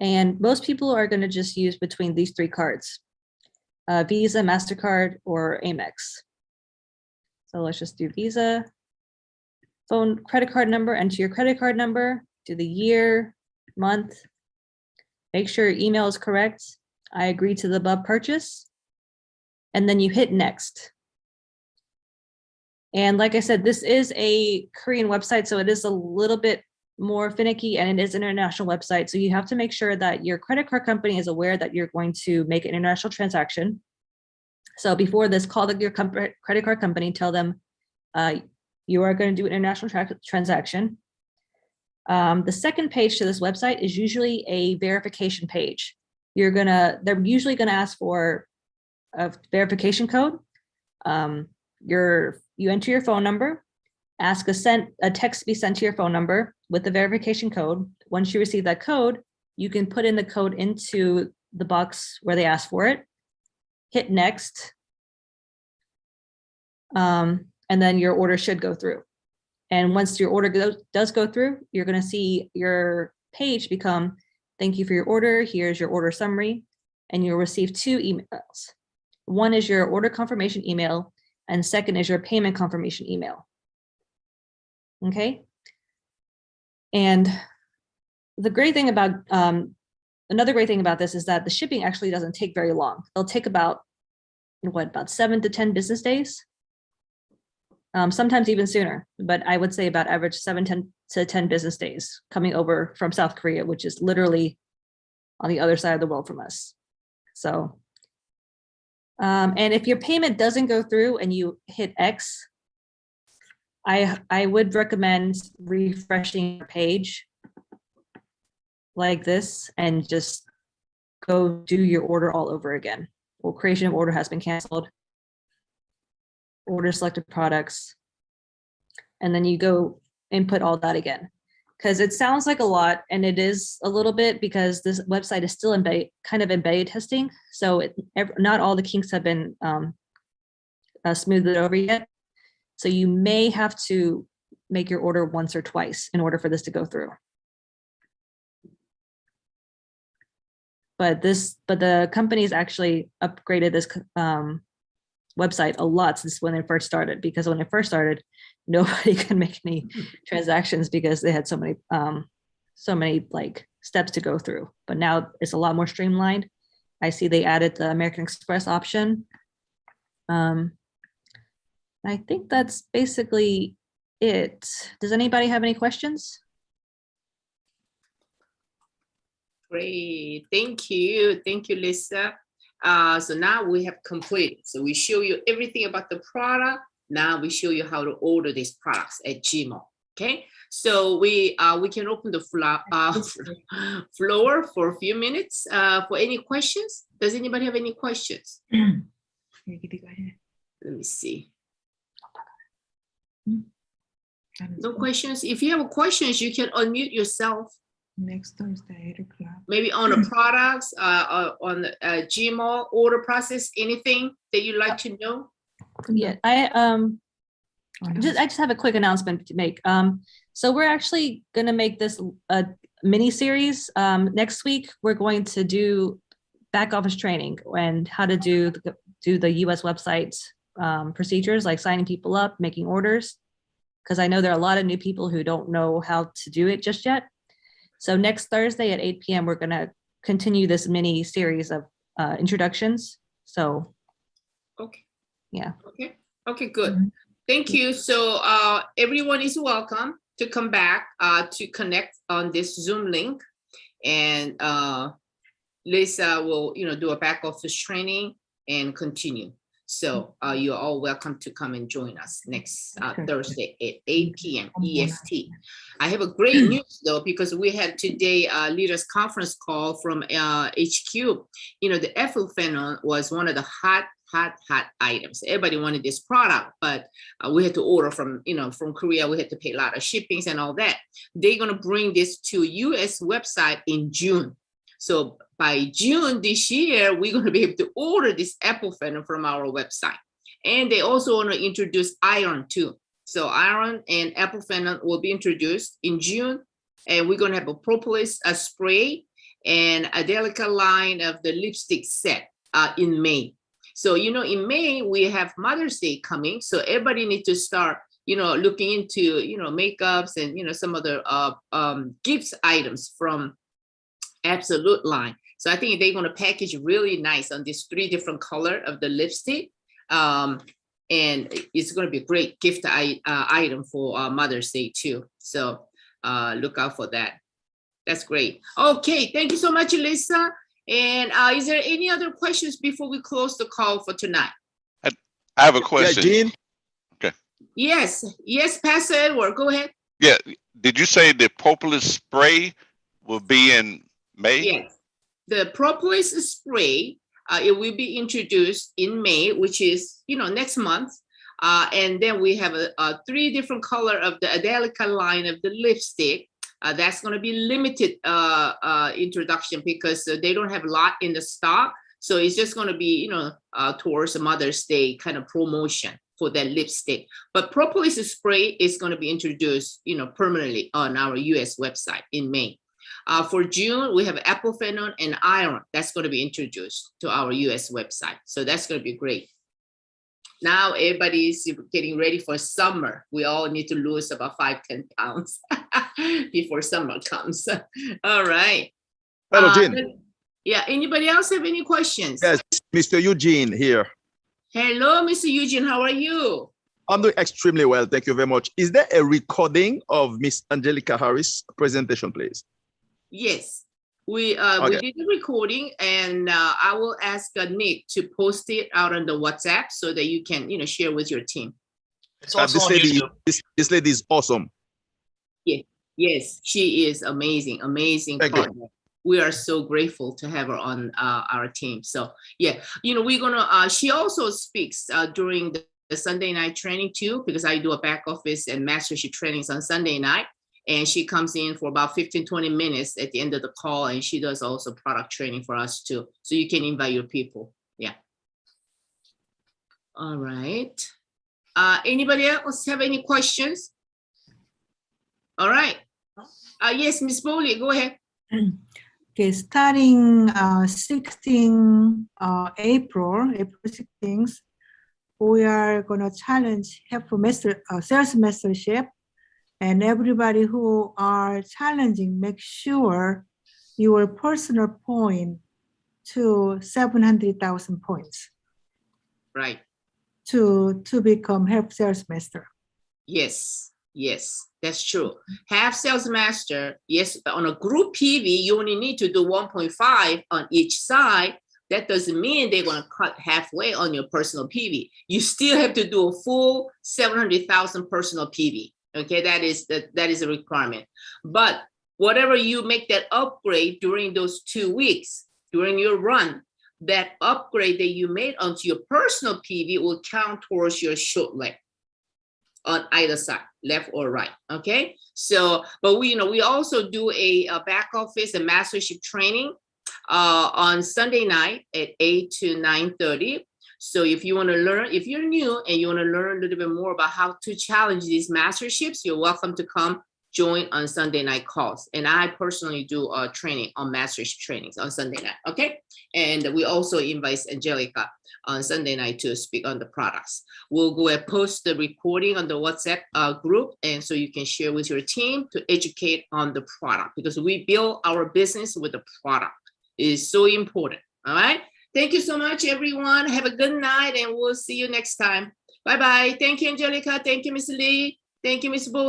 And most people are going to just use between these 3 cards, Visa, MasterCard, or Amex. So let's just do Visa, phone, credit card number, enter your credit card number, do the year, month, make sure your email is correct. I agree to the above purchase. And then you hit next. And like I said, this is a Korean website, so it is a little bit more finicky and it is an international website. So you have to make sure that your credit card company is aware that you're going to make an international transaction. So before this, call your credit card company, tell them you are going to do an international transaction. The second page to this website is usually a verification page. They're usually gonna ask for a verification code. You enter your phone number, ask a text to be sent to your phone number with the verification code. Once you receive that code, you can put in the code into the box where they ask for it, hit next, and then your order should go through. And once your order does go through, you're going to see your page become, thank you for your order. Here's your order summary. And you'll receive 2 emails. One is your order confirmation email, and second is your payment confirmation email. Okay. And the great thing about, another great thing about this is that the shipping actually doesn't take very long. It'll take about 7 to 10 business days. Sometimes even sooner, but I would say about average 7 to 10 business days coming over from South Korea, which is literally on the other side of the world from us. So, and if your payment doesn't go through and you hit X, I would recommend refreshing your page like this and just go do your order all over again. Well, creation of order has been canceled. Order selected products, and then you go input all that again, because it sounds like a lot, and it is a little bit, because this website is still in beta testing, so not all the kinks have been smoothed over yet. So you may have to make your order once or twice in order for this to go through. But the company's actually upgraded this website a lot since when it first started, because when it first started, nobody could make any transactions because they had so many like steps to go through. But now it's a lot more streamlined. I see they added the American Express option. I think that's basically it. Does anybody have any questions? Great, thank you, Lisa. So now we have completed. So we show you everything about the product. Now we show you how to order these products at Gmo. Okay, so we can open the floor for a few minutes for any questions. Does anybody have any questions? Let me see. No questions. If you have questions, you can unmute yourself. Next Thursday, 8 o'clock. Maybe on the products, on the Gmo order process, anything that you'd like to know? Yeah, I just have a quick announcement to make. So we're actually going to make this a mini series. Next week, we're going to do back office training and how to do the US website procedures, like signing people up, making orders, because I know there are a lot of new people who don't know how to do it just yet. So next Thursday at 8 p.m., we're going to continue this mini series of introductions. So, okay. Yeah. Okay, good. Thank you. So everyone is welcome to come back to connect on this Zoom link. And Lisa will, do a back office training and continue. So you're all welcome to come and join us next Thursday at 8 p.m. EST. I have a great news though, because we had today a leaders conference call from HQ. The ethylphenol was one of the hot items. Everybody wanted this product, but we had to order from Korea. We had to pay a lot of shippings and all that. They're going to bring this to US website in June. So by June this year, we're going to be able to order this ethylphenol from our website. And they also want to introduce iron too. So iron and ethylphenol will be introduced in June. And we're going to have a Propolis spray and Angelica line of the lipstick set in May. So, in May, we have Mother's Day coming. So everybody needs to start, looking into, makeups and, some other gifts items from Absolute line. So I think they're going to package really nice on these 3 different color of the lipstick. And it's going to be a great gift item for Mother's Day too. So look out for that. That's great. Okay, thank you so much, Lisa. And is there any other questions before we close the call for tonight? I have a question. Yeah, Jean. Okay. Yes, yes, Pastor Edward, go ahead. Yeah. Did you say the Propolis spray will be in May? Yes, the Propolis spray, it will be introduced in May, which is, next month. And then we have a 3 different color of the Angelica line of the lipstick. That's going to be limited introduction because they don't have a lot in the stock. So it's just going to be, towards a Mother's Day kind of promotion for that lipstick. But Propolis spray is going to be introduced, permanently on our US website in May. For June, we have apple phenol and iron. That's going to be introduced to our US website. So that's going to be great. Now everybody's getting ready for summer. We all need to lose about 5-10 pounds before summer comes. All right. Hello, Jean. Yeah, anybody else have any questions? Yes, Mr. Eugene here. Hello, Mr. Eugene, how are you? I'm doing extremely well. Thank you very much. Is there a recording of Miss Angelica Harris' presentation, please? Yes, we did the recording, and I will ask Nick to post it out on the WhatsApp so that you can, share with your team. It's also on YouTube. This lady is awesome. Yeah, yes, she is amazing partner. We are so grateful to have her on our team. So yeah, we're gonna. She also speaks during the Sunday night training too, because I do a back office and mastership trainings on Sunday night. And she comes in for about 15-20 minutes at the end of the call, and she does also product training for us too. So you can invite your people. Yeah. All right. Anybody else have any questions? All right. Yes, Miss Bowley, go ahead. Okay, starting 16 April 16th, we are gonna challenge sales mastership. And everybody who are challenging, make sure your personal point to 700,000 points. Right. To become half sales master. Yes, that's true. Half sales master, yes, on a group PV, you only need to do 1.5 on each side. That doesn't mean they're going to cut halfway on your personal PV. You still have to do a full 700,000 personal PV. Okay, that is a requirement. But whatever you make that upgrade during those 2 weeks, during your run, that upgrade that you made onto your personal PV will count towards your short leg on either side, left or right. Okay, so but we also do a back office and mastership training on Sunday night at 8 to 9:30. So if you want to learn, if you're new and you want to learn a little bit more about how to challenge these masterships, you're welcome to come join on Sunday night calls. And I personally do training on mastership trainings on Sunday night, okay? And we also invite Angelica on Sunday night to speak on the products. We'll go and post the recording on the WhatsApp group, and so you can share with your team to educate on the product, because we build our business with the product. It is so important, all right? Thank you so much, everyone. Have a good night, and we'll see you next time. Bye-bye. Thank you, Angelica. Thank you, Miss Lee. Thank you, Miss Bull.